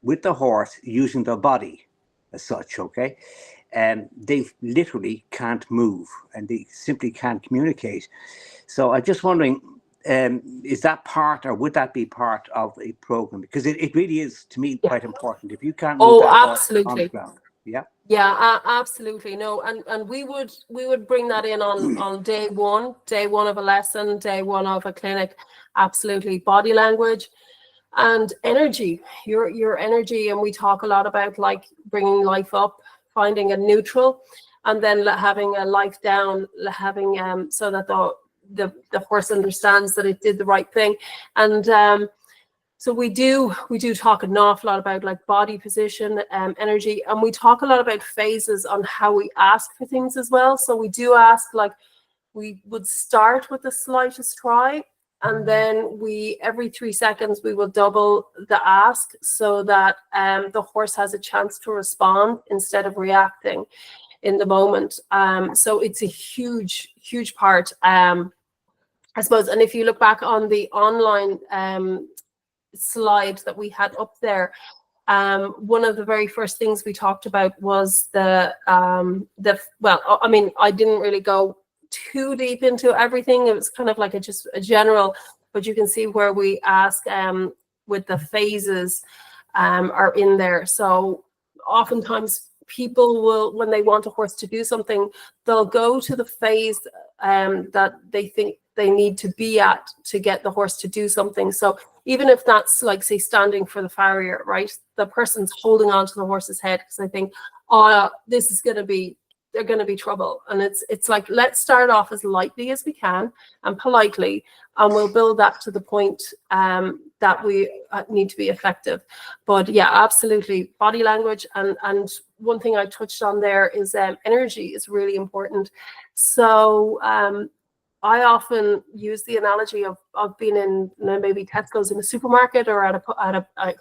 with the horse using their body as such, okay, they literally can't move and they simply can't communicate. So I'm just wondering, is that part, or would that be part of a program? Because it really is, to me, quite important. If you can't move that horse on the ground. Yeah. Yeah, absolutely. No, and we would bring that in on day one of a lesson, day one of a clinic. Absolutely. Body language. And energy, your energy. And we talk a lot about like bringing life up, finding a neutral, and then having a life down, having so that the horse understands that it did the right thing. And so we do talk an awful lot about like body position, energy, and we talk a lot about phases on how we ask for things as well. So we do ask, like, we would start with the slightest try, and then every 3 seconds we will double the ask, so that the horse has a chance to respond instead of reacting in the moment. So it's a huge part, I suppose. And if you look back on the online slide that we had up there, one of the very first things we talked about was well, I mean, I didn't really go too deep into everything. It was kind of like just a general, but you can see where we ask with the phases are in there. So oftentimes people will, when they want a horse to do something, they'll go to the phase that they think they need to be at to get the horse to do something. So even if that's like, say, standing for the farrier, right? The person's holding on to the horse's head because they think, oh, this is going to be, they're going to be trouble. And it's like, let's start off as lightly as we can and politely, and we'll build that to the point that we need to be effective. But yeah, absolutely, body language. And one thing I touched on there is energy is really important. So I often use the analogy of being in, maybe Tesco's in a supermarket, or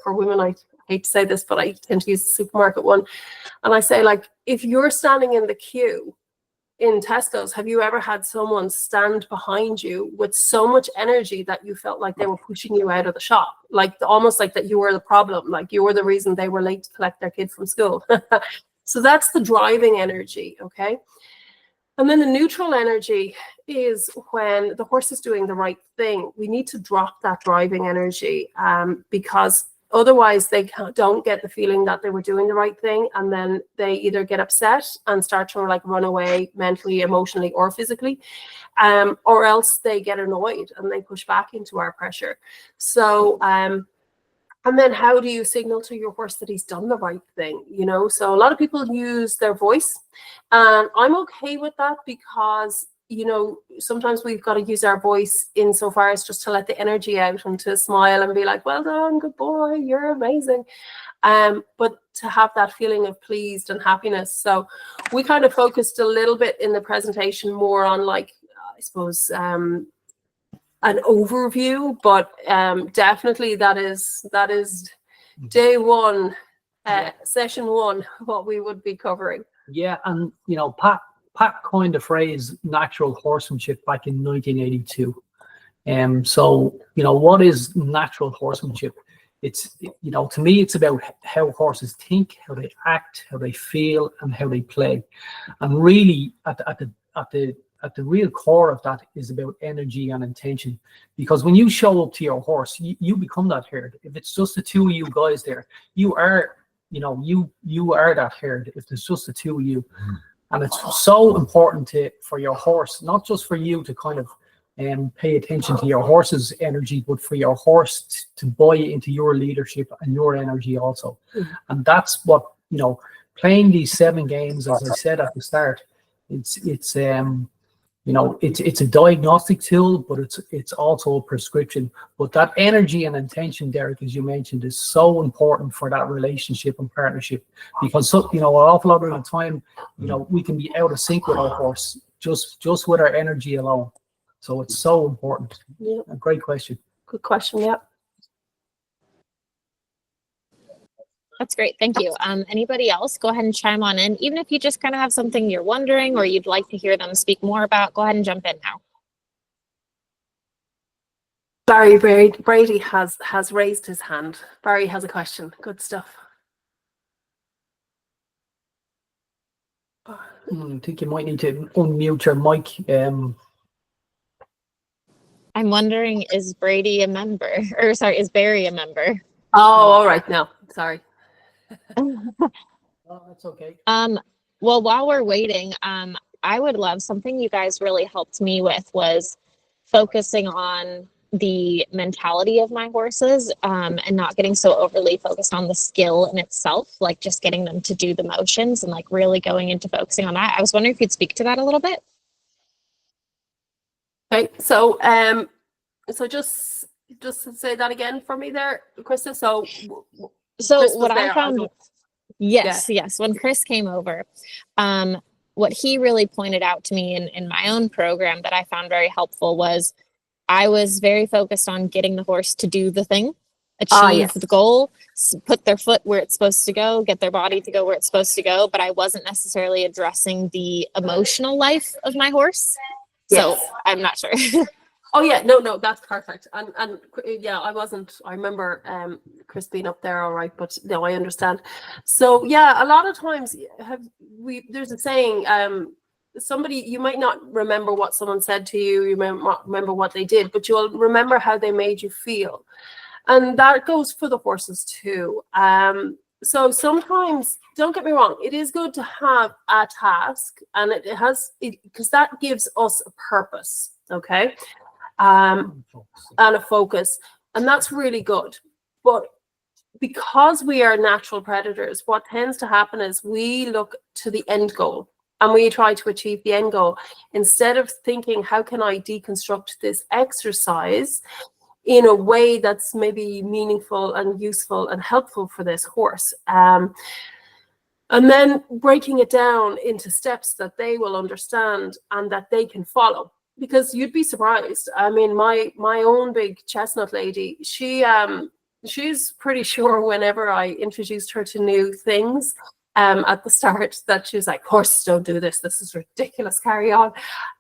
for women, I hate to say this, but I tend to use the supermarket one. And I say, like, if you're standing in the queue in Tesco's, have you ever had someone stand behind you with so much energy that you felt like they were pushing you out of the shop? Like, almost like that you were the problem, like you were the reason they were late to collect their kid from school. So that's the driving energy, okay? And then the neutral energy is when the horse is doing the right thing. We need to drop that driving energy because otherwise they don't get the feeling that they were doing the right thing, and then they either get upset and start to like run away mentally, emotionally, or physically, or else they get annoyed and they push back into our pressure. So and then how do you signal to your horse that he's done the right thing? You know, so a lot of people use their voice, and I'm okay with that because, you know, sometimes we've got to use our voice insofar as just to let the energy out and to smile and be like, well done, good boy, you're amazing. But to have that feeling of pleased and happiness. So we kind of focused a little bit in the presentation more on, like, I suppose, an overview, but definitely that is day one, session one, what we would be covering. Yeah, and you know, Pat coined the phrase natural horsemanship back in 1982. So you know, what is natural horsemanship? It's, you know, to me, it's about how horses think, how they act, how they feel, and how they play. And really, at the real core of that is about energy and intention. Because when you show up to your horse, you become that herd. If it's just the two of you guys there, you are, you know, you are that herd. If there's just the two of you, and it's so important for your horse, not just for you to kind of pay attention to your horse's energy, but for your horse to buy into your leadership and your energy also. And that's what, you know, playing these 7 games, as I said at the start, it's you know, it's a diagnostic tool, but it's also a prescription. But that energy and intention, Derek, as you mentioned, is so important for that relationship and partnership, because, you know, an awful lot of the time, you know, we can be out of sync with our horse just with our energy alone. So it's so important. Yeah. A great question. Good question. Yeah. That's great. Thank you. Anybody else? Go ahead and chime on in. Even if you just kind of have something you're wondering or you'd like to hear them speak more about, go ahead and jump in now. Brady has raised his hand. Barry has a question. Good stuff. I think you might need to unmute your mic. I'm wondering, is Brady a member? Or sorry, is Barry a member? Oh, all right. No, sorry. Oh, that's okay. Well, while we're waiting, I would love, something you guys really helped me with was focusing on the mentality of my horses, and not getting so overly focused on the skill in itself, like just getting them to do the motions and like really going into focusing on that. I was wondering if you'd speak to that a little bit. Okay, so just to say that again for me there, Krista. So Chris was What I there, found, yes, when Chris came over, what he really pointed out to me in my own program that I found very helpful was I was very focused on getting the horse to do the thing, achieve the goal, put their foot where it's supposed to go, get their body to go where it's supposed to go, but I wasn't necessarily addressing the emotional life of my horse. So I'm not sure. Oh yeah, no, that's perfect. And yeah, I remember Chris being up there all right, but no, I understand. So yeah, a lot of times there's a saying, somebody, you might not remember what someone said to you, you might not remember what they did, but you'll remember how they made you feel. And that goes for the horses too. So sometimes, don't get me wrong, it is good to have a task, and it has, because that gives us a purpose, okay? And a focus, and that's really good. But because we are natural predators, what tends to happen is we look to the end goal and we try to achieve the end goal instead of thinking, how can I deconstruct this exercise in a way that's maybe meaningful and useful and helpful for this horse, and then breaking it down into steps that they will understand and that they can follow. Because you'd be surprised. I mean, my own big chestnut lady, she's pretty sure whenever I introduced her to new things at the start that she was like, horses don't do this. This is ridiculous. Carry on.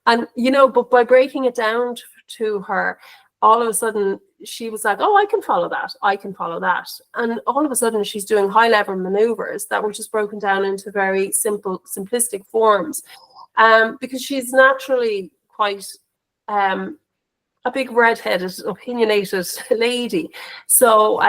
And, but by breaking it down to her, all of a sudden she was like, oh, I can follow that. I can follow that. And all of a sudden she's doing high level maneuvers that were just broken down into very simplistic forms, because she's naturally quite a big redheaded, opinionated lady. So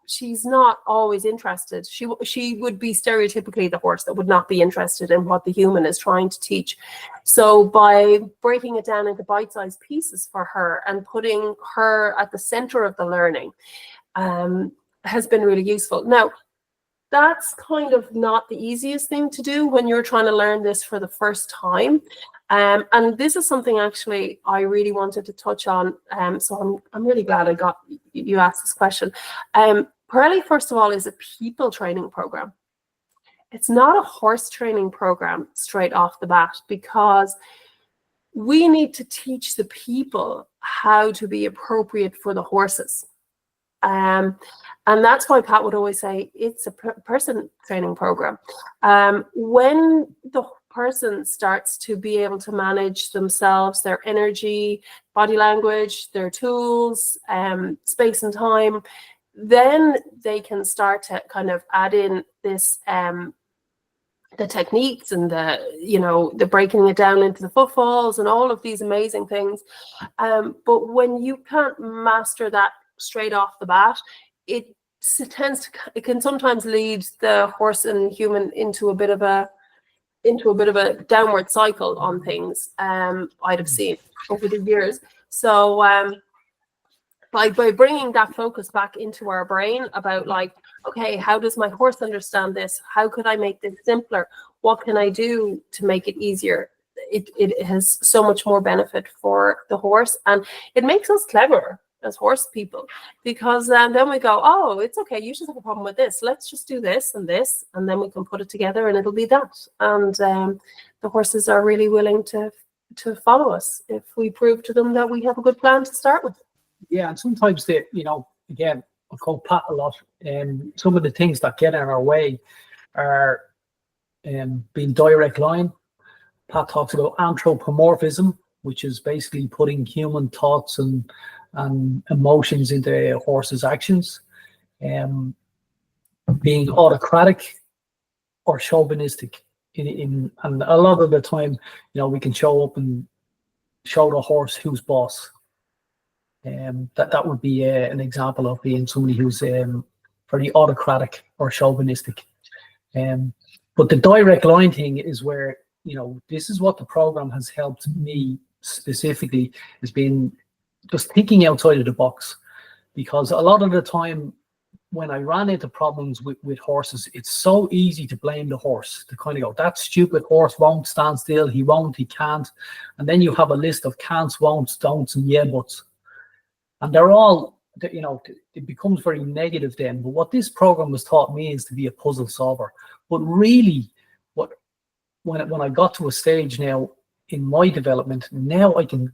she's not always interested. She would be stereotypically the horse that would not be interested in what the human is trying to teach. So by breaking it down into bite-sized pieces for her and putting her at the center of the learning has been really useful. Now, that's kind of not the easiest thing to do when you're trying to learn this for the first time. And this is something actually I really wanted to touch on. So I'm really glad I got you asked this question. Parelli, first of all, is a people training program. It's not a horse training program straight off the bat, because we need to teach the people how to be appropriate for the horses. And that's why Pat would always say it's a person training program. When the person starts to be able to manage themselves, their energy, body language, their tools, space and time, then they can start to kind of add in this, the techniques and the breaking it down into the footfalls and all of these amazing things. But when you can't master that straight off the bat, it can sometimes lead the horse and human into a bit of a downward cycle on things. I'd have seen over the years. So by bringing that focus back into our brain about like, okay, how does my horse understand this? How could I make this simpler? What can I do to make it easier? It has so much more benefit for the horse, and it makes us cleverer as horse people, because then we go, oh, it's okay, you just have a problem with this, let's just do this, and then we can put it together and it'll be that. And the horses are really willing to follow us if we prove to them that we have a good plan to start with. Yeah, and sometimes they, again, I call Pat a lot, and some of the things that get in our way are being direct line. Pat talks about anthropomorphism, which is basically putting human thoughts and emotions into horses' actions, being autocratic or chauvinistic. And a lot of the time, we can show up and show the horse who's boss. That would be an example of being somebody who's very autocratic or chauvinistic. But the direct line thing is where, this is what the program has helped me specifically, is being just thinking outside of the box, because a lot of the time when I ran into problems with horses, it's so easy to blame the horse, to kind of go, that stupid horse won't stand still, he won't, he can't. And then you have a list of can'ts, won'ts, don'ts, and yeah buts. And they're all, you know, it becomes very negative then. But what this program has taught me is to be a puzzle solver. But really, when I got to a stage now in my development, now I can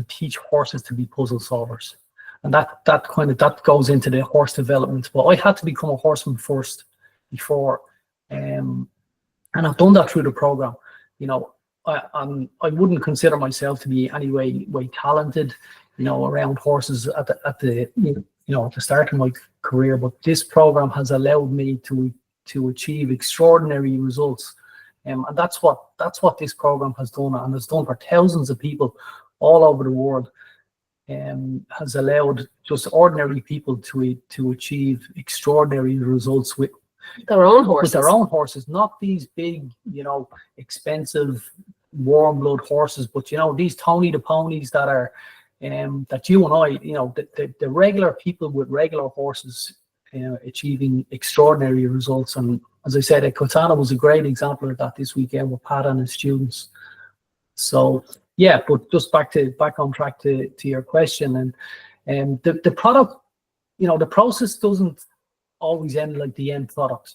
teach horses to be puzzle solvers. And that goes into the horse development. But I had to become a horseman first before, and I've done that through the program. You know, I wouldn't consider myself to be any way talented, you know, around horses at the start of my career. But this program has allowed me to achieve extraordinary results, and that's what this program has done, and it's done for thousands of people all over the world. Has allowed just ordinary people to achieve extraordinary results with Their own horses. their own horses, not these big, you know, expensive warm blood horses, but you know, these Tony the ponies that are that you and I, you know, the regular people with regular horses achieving extraordinary results. And as I said, Kotana was a great example of that this weekend with Pat and his students. So yeah, but just back on track to your question, and the product, you know, the process doesn't always end like the end product,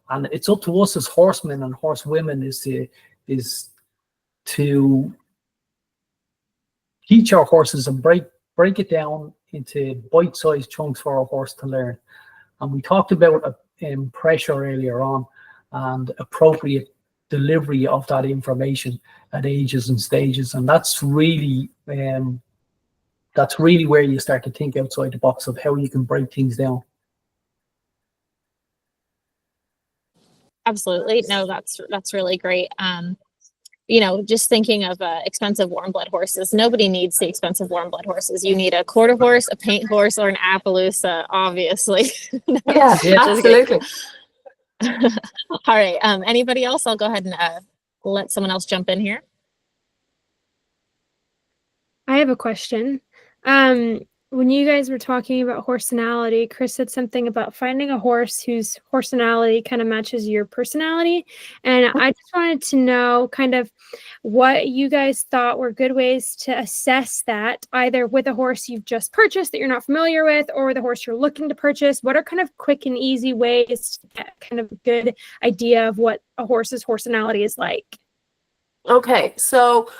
and it's up to us as horsemen and horsewomen is to teach our horses and break it down into bite-sized chunks for our horse to learn. And we talked about pressure earlier on and appropriate delivery of that information at ages and stages, and that's really where you start to think outside the box of how you can break things down. Absolutely. No, that's really great. You know, just thinking of expensive warm blood horses, nobody needs the expensive warm blood horses. You need a quarter horse, a paint horse, or an Appaloosa, obviously. No, Yeah, absolutely. all right. Anybody else? I'll go ahead and let someone else jump in here. I have a question. When you guys were talking about horsenality, Chris said something about finding a horse whose horsenality kind of matches your personality. And I just wanted to know kind of what you guys thought were good ways to assess that, either with a horse you've just purchased that you're not familiar with, or the horse you're looking to purchase. What are kind of quick and easy ways to get kind of a good idea of what a horse's horsenality is like? Okay, so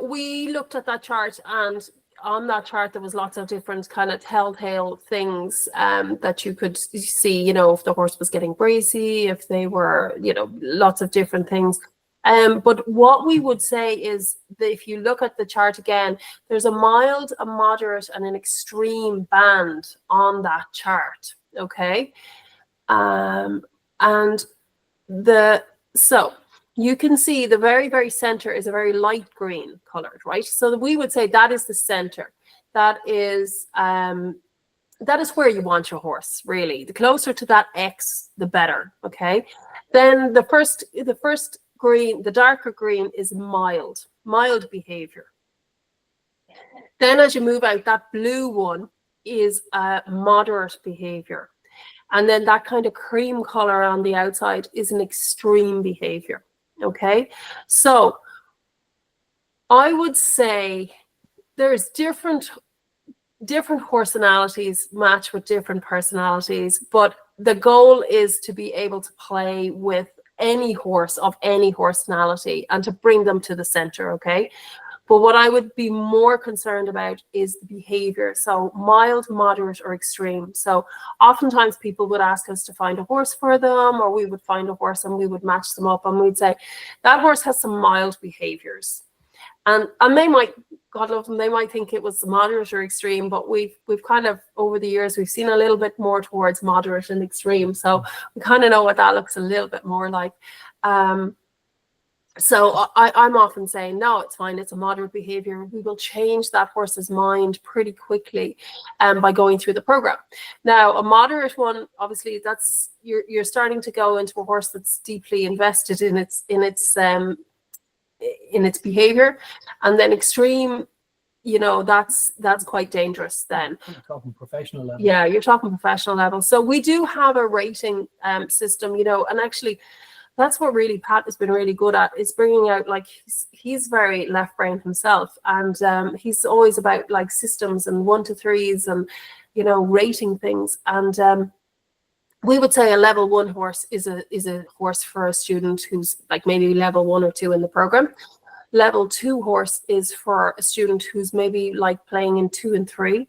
we looked at that chart, and on that chart there was lots of different kind of telltale things that you could see, you know, if the horse was getting brazy, if they were, you know, lots of different things. But what we would say is that if you look at the chart again, there's a mild, a moderate, and an extreme band on that chart. Okay, so you can see the very, very center is a very light green colored, right? So we would say that is the center. That is where you want your horse, really. The closer to that X, the better, okay? Then the first green, the darker green, is mild behavior. Then as you move out, that blue one is moderate behavior. And then that kind of cream color on the outside is an extreme behavior. Okay, so I would say there's different horsenalities match with different personalities, but the goal is to be able to play with any horse of any horsenality and to bring them to the center. Okay, but what I would be more concerned about is the behavior. So mild, moderate, or extreme. So oftentimes people would ask us to find a horse for them, or we would find a horse and we would match them up, and we'd say that horse has some mild behaviors. And they might, God love them, they might think it was moderate or extreme, but we've kind of, over the years, we've seen a little bit more towards moderate and extreme. So we kind of know what that looks a little bit more like. So I'm often saying, no, it's fine. It's a moderate behavior. We will change that horse's mind pretty quickly by going through the program. Now, a moderate one, obviously, that's you're starting to go into a horse that's deeply invested in its behavior. And then extreme you know, that's quite dangerous then. We're talking professional level. Yeah, you're talking professional level. So we do have a rating system, you know, and actually that's what really Pat has been really good at, is bringing out, like, he's very left brain himself, and he's always about like systems and 1 to 3s and, you know, rating things. And we would say a level 1 horse is a horse for a student who's like maybe level 1 or 2 in the program. Level 2 horse is for a student who's maybe like playing in 2 and 3.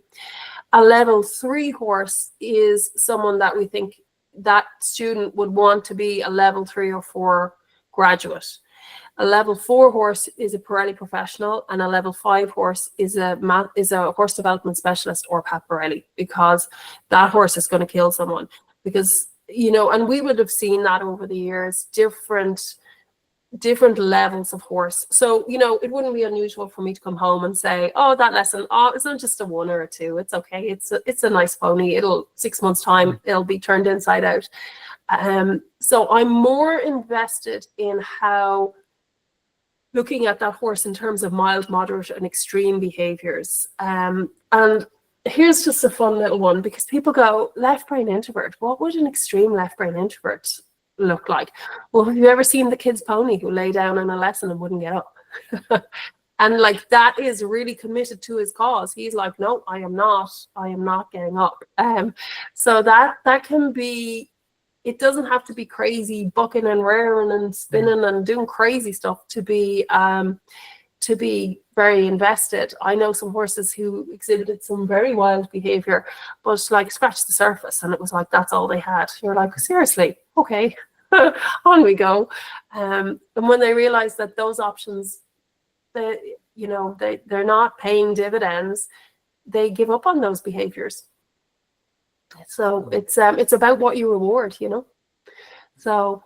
A level 3 horse is someone that we think that student would want to be a level 3 or 4 graduate. A level 4 horse is a Parelli professional, and a level 5 horse is a horse development specialist or Pat Parelli, because that horse is going to kill someone. Because, you know, and we would have seen that over the years, different levels of horse. So, you know, it wouldn't be unusual for me to come home and say, oh, that lesson, oh, it's not just a 1 or a 2, it's okay, it's a nice pony, it'll 6 months time it'll be turned inside out. So I'm more invested in how, looking at that horse in terms of mild, moderate and extreme behaviors. And here's just a fun little one, because people go, left brain introvert, what would an extreme left brain introvert look like? Well, have you ever seen the kid's pony who lay down in a lesson and wouldn't get up? And like, that is really committed to his cause. He's like, no, I am not getting up. So that can be, it doesn't have to be crazy bucking and rearing and spinning and doing crazy stuff to be very invested. I know some horses who exhibited some very wild behavior, but like scratched the surface and it was like, that's all they had. You're like, seriously? Okay, on we go. And when they realize that those options, you know, they're not paying dividends, they give up on those behaviors. So it's about what you reward, you know. So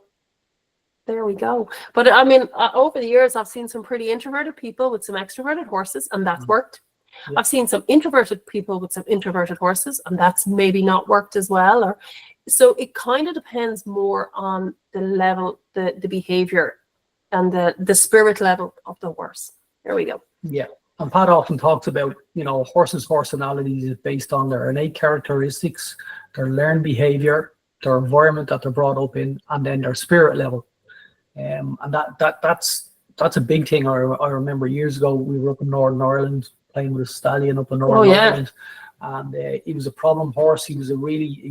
there we go. But I mean, over the years, I've seen some pretty introverted people with some extroverted horses, and that's worked. Yeah. I've seen some introverted people with some introverted horses, and that's maybe not worked as well. Or so it kind of depends more on the level, the behavior, and the spirit level of the horse. There we go. Yeah. And Pat often talks about, you know, horses' personalities is based on their innate characteristics, their learned behavior, their environment that they're brought up in, and then their spirit level. And that's a big thing. I remember years ago we were up in Northern Ireland playing with a stallion up in Northern Ireland, and he was a problem horse. He was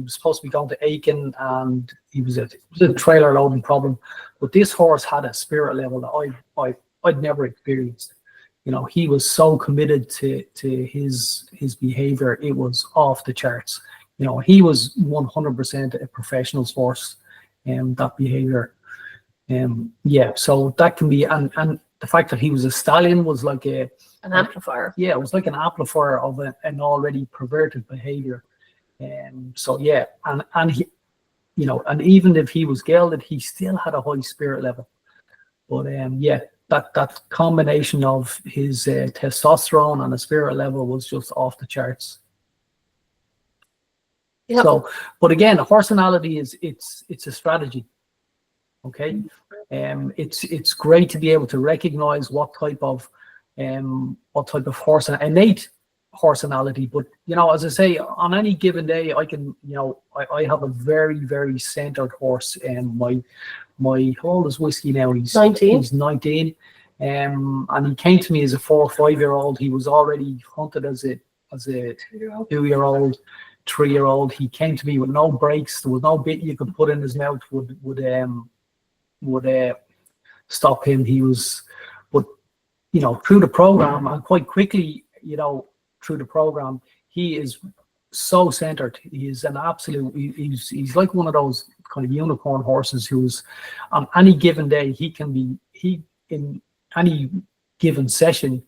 supposed to be going to Aiken, and it was a trailer loading problem. But this horse had a spirit level that I'd never experienced. You know, he was so committed to his behavior, it was off the charts. You know, he was 100% a professional's horse, that behavior. Yeah, so that can be, and the fact that he was a stallion was like an amplifier. Yeah, it was like an amplifier of an already perverted behavior. So yeah, and he, you know, and even if he was gelded, he still had a high spirit level. But yeah, that combination of his testosterone and the spirit level was just off the charts. Yep. So, but again, horsenality it's a strategy. Okay, it's great to be able to recognize what type of horse, innate horsenality. But you know, as I say, on any given day, I can, you know, I have a very, very centered horse, and my how old is Whiskey now? He's 19. He's 19, and he came to me as a 4 or 5 year old. He was already hunted as a 2-year-old, 3-year-old. He came to me with no breaks. There was no bit you could put in his mouth would stop him. He was, but you know, through the program, and quite quickly, you know, through the program, he is so centered. He's an absolute. He's like one of those kind of unicorn horses who's on any given day in any given session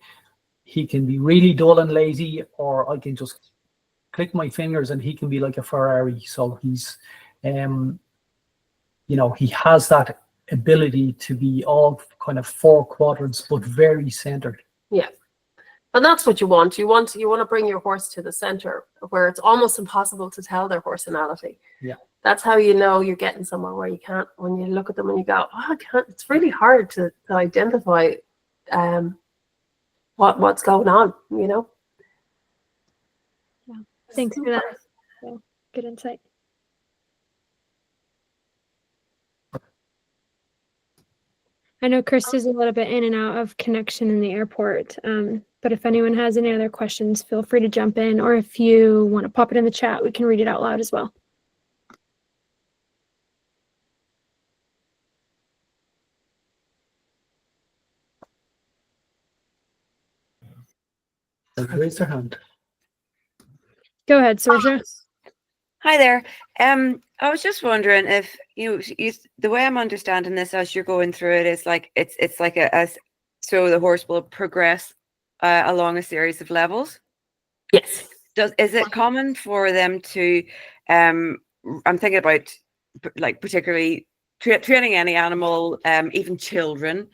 he can be really dull and lazy, or I can just click my fingers and he can be like a Ferrari. So he's you know, he has that ability to be all kind of 4 quadrants but very centered. Yeah. And that's what you want. You want to bring your horse to the center where it's almost impossible to tell their horsenality. Yeah. That's how you know you're getting somewhere where you can't, when you look at them and you go, oh, I can't, it's really hard to identify what's going on, you know. Thanks for that. So, good insight. I know Chris is a little bit in and out of connection in the airport, but if anyone has any other questions, feel free to jump in, or if you want to pop it in the chat, we can read it out loud as well. Raise their hand. Go ahead, Saoirse. Hi there. I was just wondering if you the way I'm understanding this as you're going through it is like it's like so the horse will progress along a series of levels. Yes. Is it common for them to I'm thinking about like particularly training any animal, even children,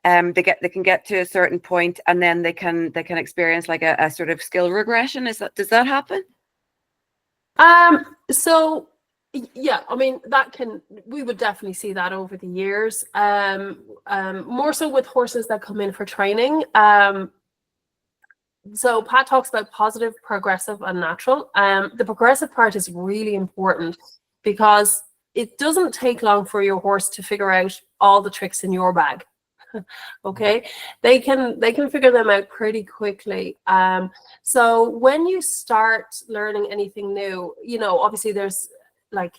they can get to a certain point and then they can experience like a sort of skill regression. Does that happen? So yeah, I mean we would definitely see that over the years. More so with horses that come in for training. So Pat talks about positive, progressive, and natural. The progressive part is really important because it doesn't take long for your horse to figure out all the tricks in your bag. Okay, they can figure them out pretty quickly. So when you start learning anything new, you know, obviously there's like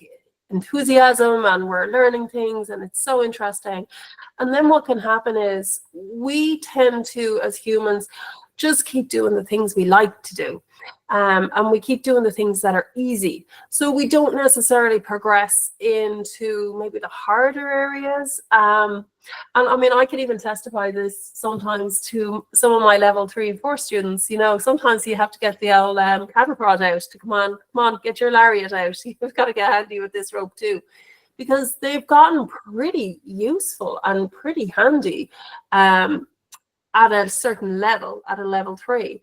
enthusiasm and we're learning things and it's so interesting. And then what can happen is we tend to, as humans, just keep doing the things we like to do. And we keep doing the things that are easy. So we don't necessarily progress into maybe the harder areas. And I mean, I can even testify this sometimes to some of my level 3 and 4 students. You know, sometimes you have to get the old cattle prod out to come on, get your lariat out. You've got to get handy with this rope too, because they've gotten pretty useful and pretty handy at a certain level, at a level 3.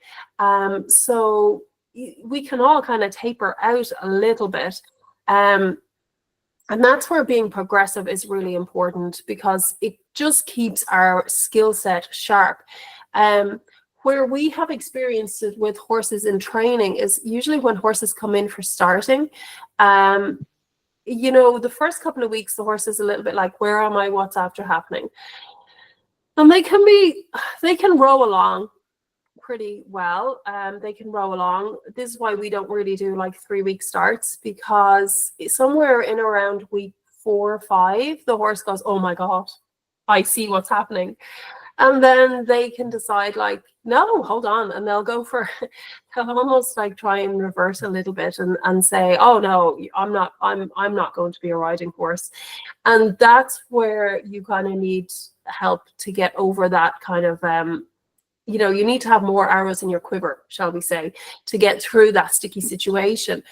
So we can all kind of taper out a little bit. And that's where being progressive is really important because it just keeps our skill set sharp. Where we have experienced it with horses in training is usually when horses come in for starting. You know, the first couple of weeks, the horse is a little bit like, where am I? What's after happening? And they can row along pretty well. They can row along. This is why we don't really do like 3-week starts, because somewhere in around week 4 or 5, the horse goes, oh my God, I see what's happening. And then they can decide like, no, hold on. And they'll almost like try and reverse a little bit and say, oh no, I'm not going to be a riding horse. And that's where you kind of need help to get over that kind of, you know, you need to have more arrows in your quiver, shall we say, to get through that sticky situation.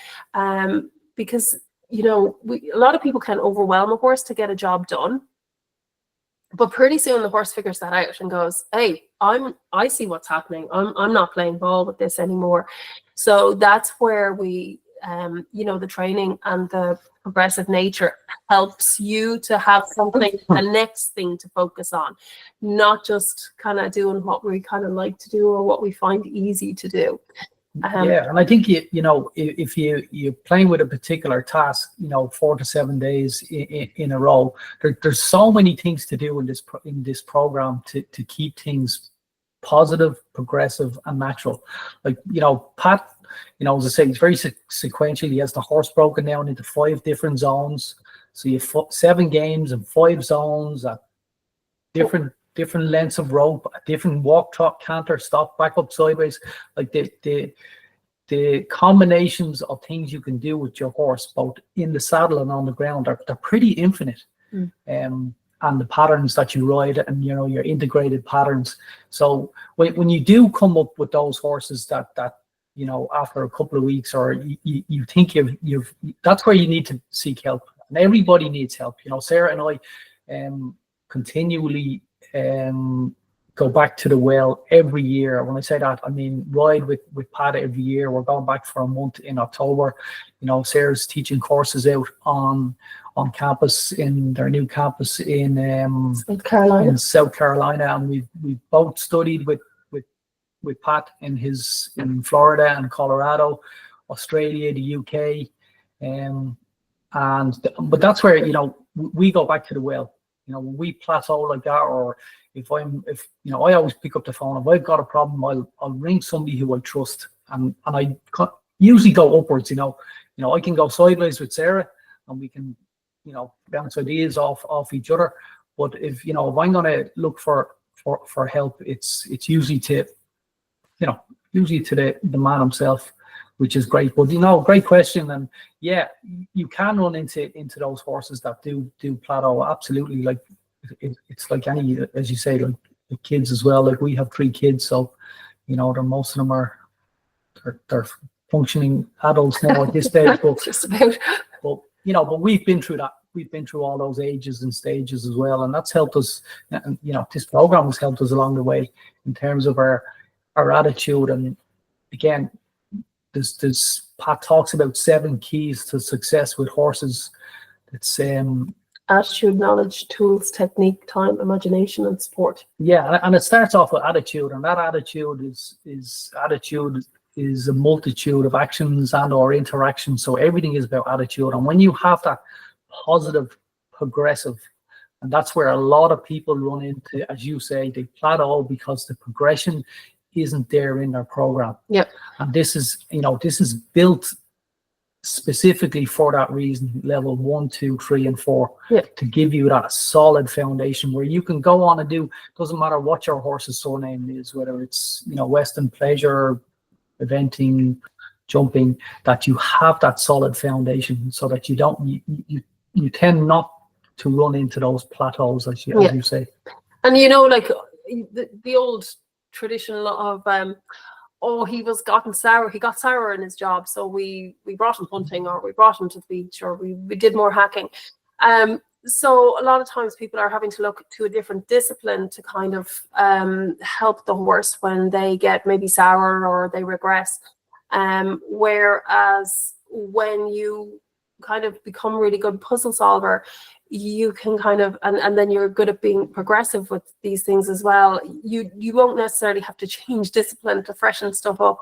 Because, you know, a lot of people can overwhelm a horse to get a job done. But pretty soon the horse figures that out and goes, hey, I see what's happening. I'm not playing ball with this anymore. So that's where we, you know, the training and the progressive nature helps you to have something, the next thing to focus on, not just kind of doing what we kind of like to do or what we find easy to do. Yeah, and I think you know, if you're playing with a particular task, you know, 4 to 7 days in a row, there's so many things to do in this program to keep things positive, progressive, and natural. Like, you know, Pat, you know, as I say, it's very sequential. He has the horse broken down into 5 different zones. So you have 7 games and 5 zones at different lengths of rope, a different walk, trot, canter, stop, back up, sideways. Like the combinations of things you can do with your horse, both in the saddle and on the ground, they're pretty infinite. And the patterns that you ride, and you know, your integrated patterns. So when you do come up with those horses that you know, after a couple of weeks, or you think you've that's where you need to seek help. And everybody needs help. You know, Sarah and I continually go back to the well every year. When I say that, I mean ride with Pat every year. We're going back for a month in October. You know, Sarah's teaching courses out on campus, in their new campus in South Carolina, and we both studied with with Pat in Florida and Colorado, Australia, the UK, but that's where we go back to the well. When we plateau like that, or if I always pick up the phone. If I've got a problem, I'll ring somebody who I trust, and I usually go upwards. I can go sideways with Sarah, and we can bounce ideas off each other. But if I'm going to look for help, it's usually to the man himself, which is great. But great question, and yeah, you can run into those horses that do plateau. Absolutely, like it's like any, as you say, like the kids as well. Like we have 3 kids, so most of them are they're functioning adults now at this stage. But Just about. but we've been through that. We've been through all those ages and stages as well, and that's helped us. And this program has helped us along the way in terms of our attitude. And again, there's Pat talks about 7 keys to success with horses. It's Attitude, knowledge, tools, technique, time, imagination, and support. Yeah, and it starts off with attitude, and that attitude is a multitude of actions and or interactions. So everything is about attitude, and when you have that positive, progressive, and that's where a lot of people run into, as you say, they plateau because the progression isn't there in their program. Yep. And this is built specifically for that reason, level 1, 2, 3, and 4, to give you that solid foundation where you can go on and do. Doesn't matter what your horse's surname is, whether it's Western Pleasure, eventing, jumping, that you have that solid foundation so that you don't you tend not to run into those plateaus, as you say. And like the old tradition of he got sour in his job, so we brought him hunting, or we brought him to the beach, or we did more hacking. So a lot of times people are having to look to a different discipline to kind of help the horse when they get maybe sour or they regress. Whereas when you kind of become a really good puzzle solver, you can kind of, and then you're good at being progressive with these things as well. You won't necessarily have to change discipline to freshen stuff up.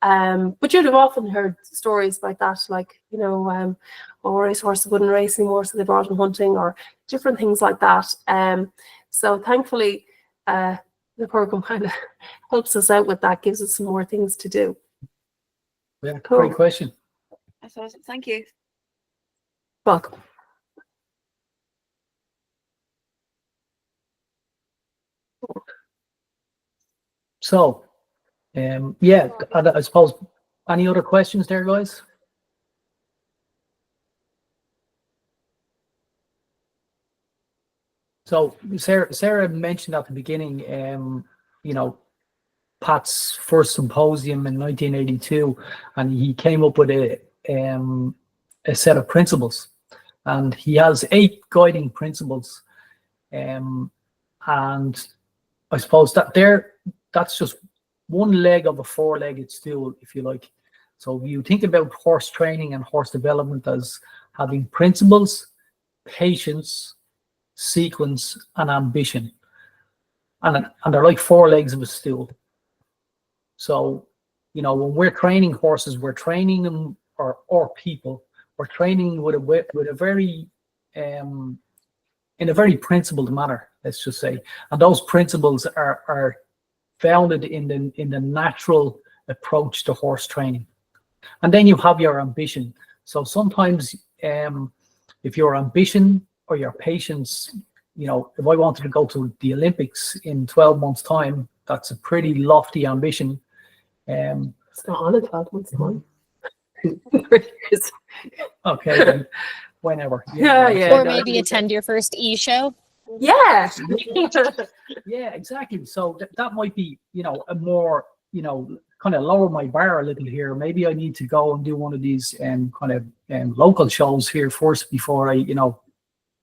But you'd have often heard stories like that, like, racehorse wouldn't race anymore, so they brought him hunting, or different things like that. So thankfully, the program kind of helps us out with that, gives us some more things to do. Yeah, Cool. Great question. That's awesome. Thank you. Welcome. So, I suppose, any other questions there, guys? So Sarah mentioned at the beginning, Pat's first symposium in 1982, and he came up with a set of principles, and he has 8 guiding principles, and I suppose that's just one leg of a 4-legged stool, if you like. So you think about horse training and horse development as having principles, patience, sequence, and ambition, and they're like 4 legs of a stool. So when we're training horses, we're training them, or people, we're training with a very in a very principled manner, let's just say, and those principles are founded in the natural approach to horse training. And then you have your ambition. So sometimes if your ambition or your patience, if I wanted to go to the Olympics in 12 months time, that's a pretty lofty ambition. It's not on a 12 months time. Okay, then whenever. Or maybe attend your first e-show. Yeah. Yeah, exactly. So that might be, a more, kind of lower my bar a little here. Maybe I need to go and do one of these kind of local shows here first before I,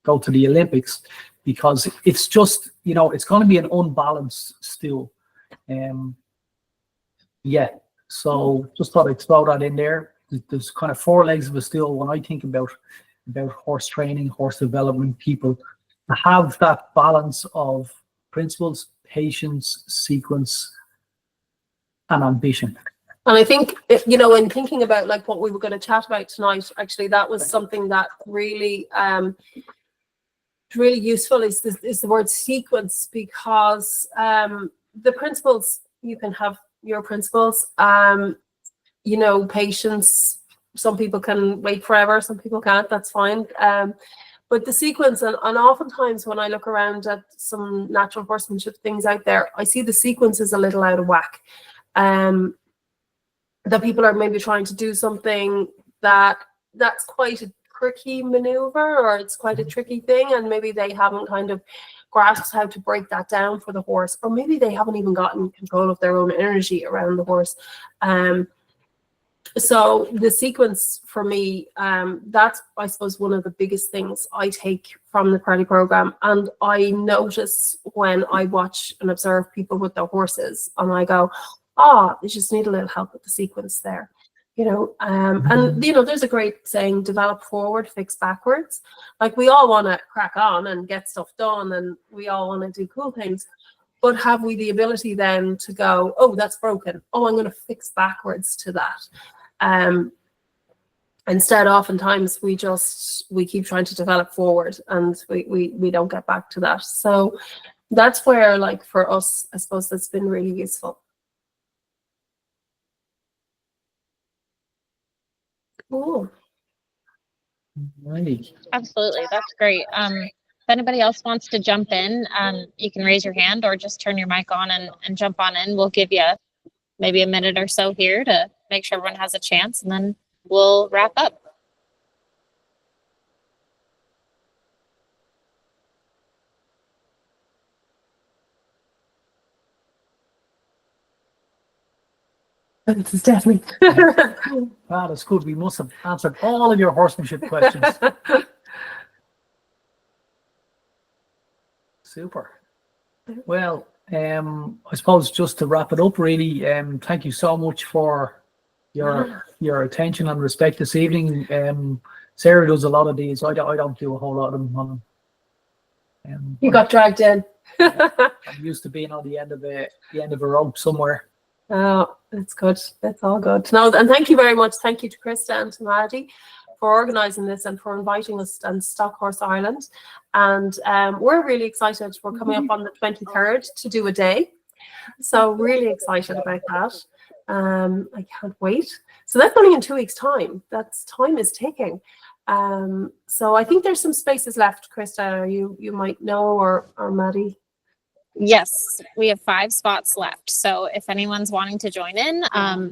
go to the Olympics, because it's just, it's going to be an unbalanced stool. So just thought I'd throw that in there. There's kind of 4 legs of a stool when I think about horse training, horse development, people to have that balance of principles, patience, sequence, and ambition. And I think, you know, in thinking about like what we were going to chat about tonight, actually, that was something that really, really useful is the word sequence, because the principles, you can have your principles, you know, patience. Some people can wait forever, some people can't. That's fine. But the sequence, and oftentimes when I look around at some natural horsemanship things out there, I see the sequence is a little out of whack. That people are maybe trying to do something that's quite a tricky maneuver, or it's quite a tricky thing, and maybe they haven't kind of grasped how to break that down for the horse, or maybe they haven't even gotten control of their own energy around the horse. So the sequence for me, that's, I suppose, one of the biggest things I take from the Parelli program. And I notice when I watch and observe people with their horses, and I go, they just need a little help with the sequence there, you know. And you know, there's a great saying: develop forward, fix backwards. Like, we all want to crack on and get stuff done, and we all want to do cool things. But have we the ability then to go, oh, that's broken, oh, I'm going to fix backwards to that? Instead, oftentimes we keep trying to develop forward, and we don't get back to that. So that's where, like, for us, I suppose that's been really useful. Cool. Right. Absolutely, that's great. If anybody else wants to jump in, you can raise your hand or just turn your mic on and jump on in. We'll give you maybe a minute or so here to make sure everyone has a chance, and then we'll wrap up. This is definitely. That's good. We must have answered all of your horsemanship questions. Super. Well, I suppose just to wrap it up, really, thank you so much for your attention and respect this evening. Sarah does a lot of these. I don't do a whole lot of them. You got dragged in. I'm used to being on the end of a rope somewhere. Oh, that's good. That's all good. No, and thank you very much. Thank you to Krista and to Maddie for organising this and for inviting us and Stock Horse Ireland. And we're really excited. We're coming up on the 23rd to do a day. So really excited about that. I can't wait. So that's only in 2 weeks' time. Time is ticking. So I think there's some spaces left, Krista. You might know, or Maddie. Yes, we have 5 spots left. So if anyone's wanting to join in,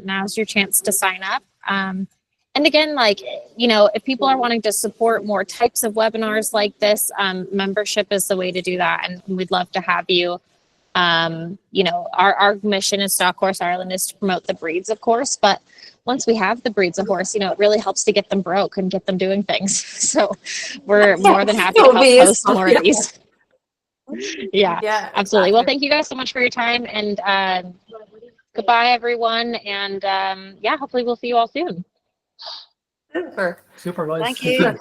now's your chance to sign up. And again, like, you know, if people are wanting to support more types of webinars like this, membership is the way to do that. And we'd love to have you. You know, our mission as Stock Horse Ireland is to promote the breeds, of course, but once we have the breeds of horse, you know, it really helps to get them broke and get them doing things. So we're more than happy to help host more of these. Yeah, absolutely. Exactly. Well, thank you guys so much for your time, and goodbye, everyone. And yeah, hopefully we'll see you all soon. Super. Super, guys. Thank you.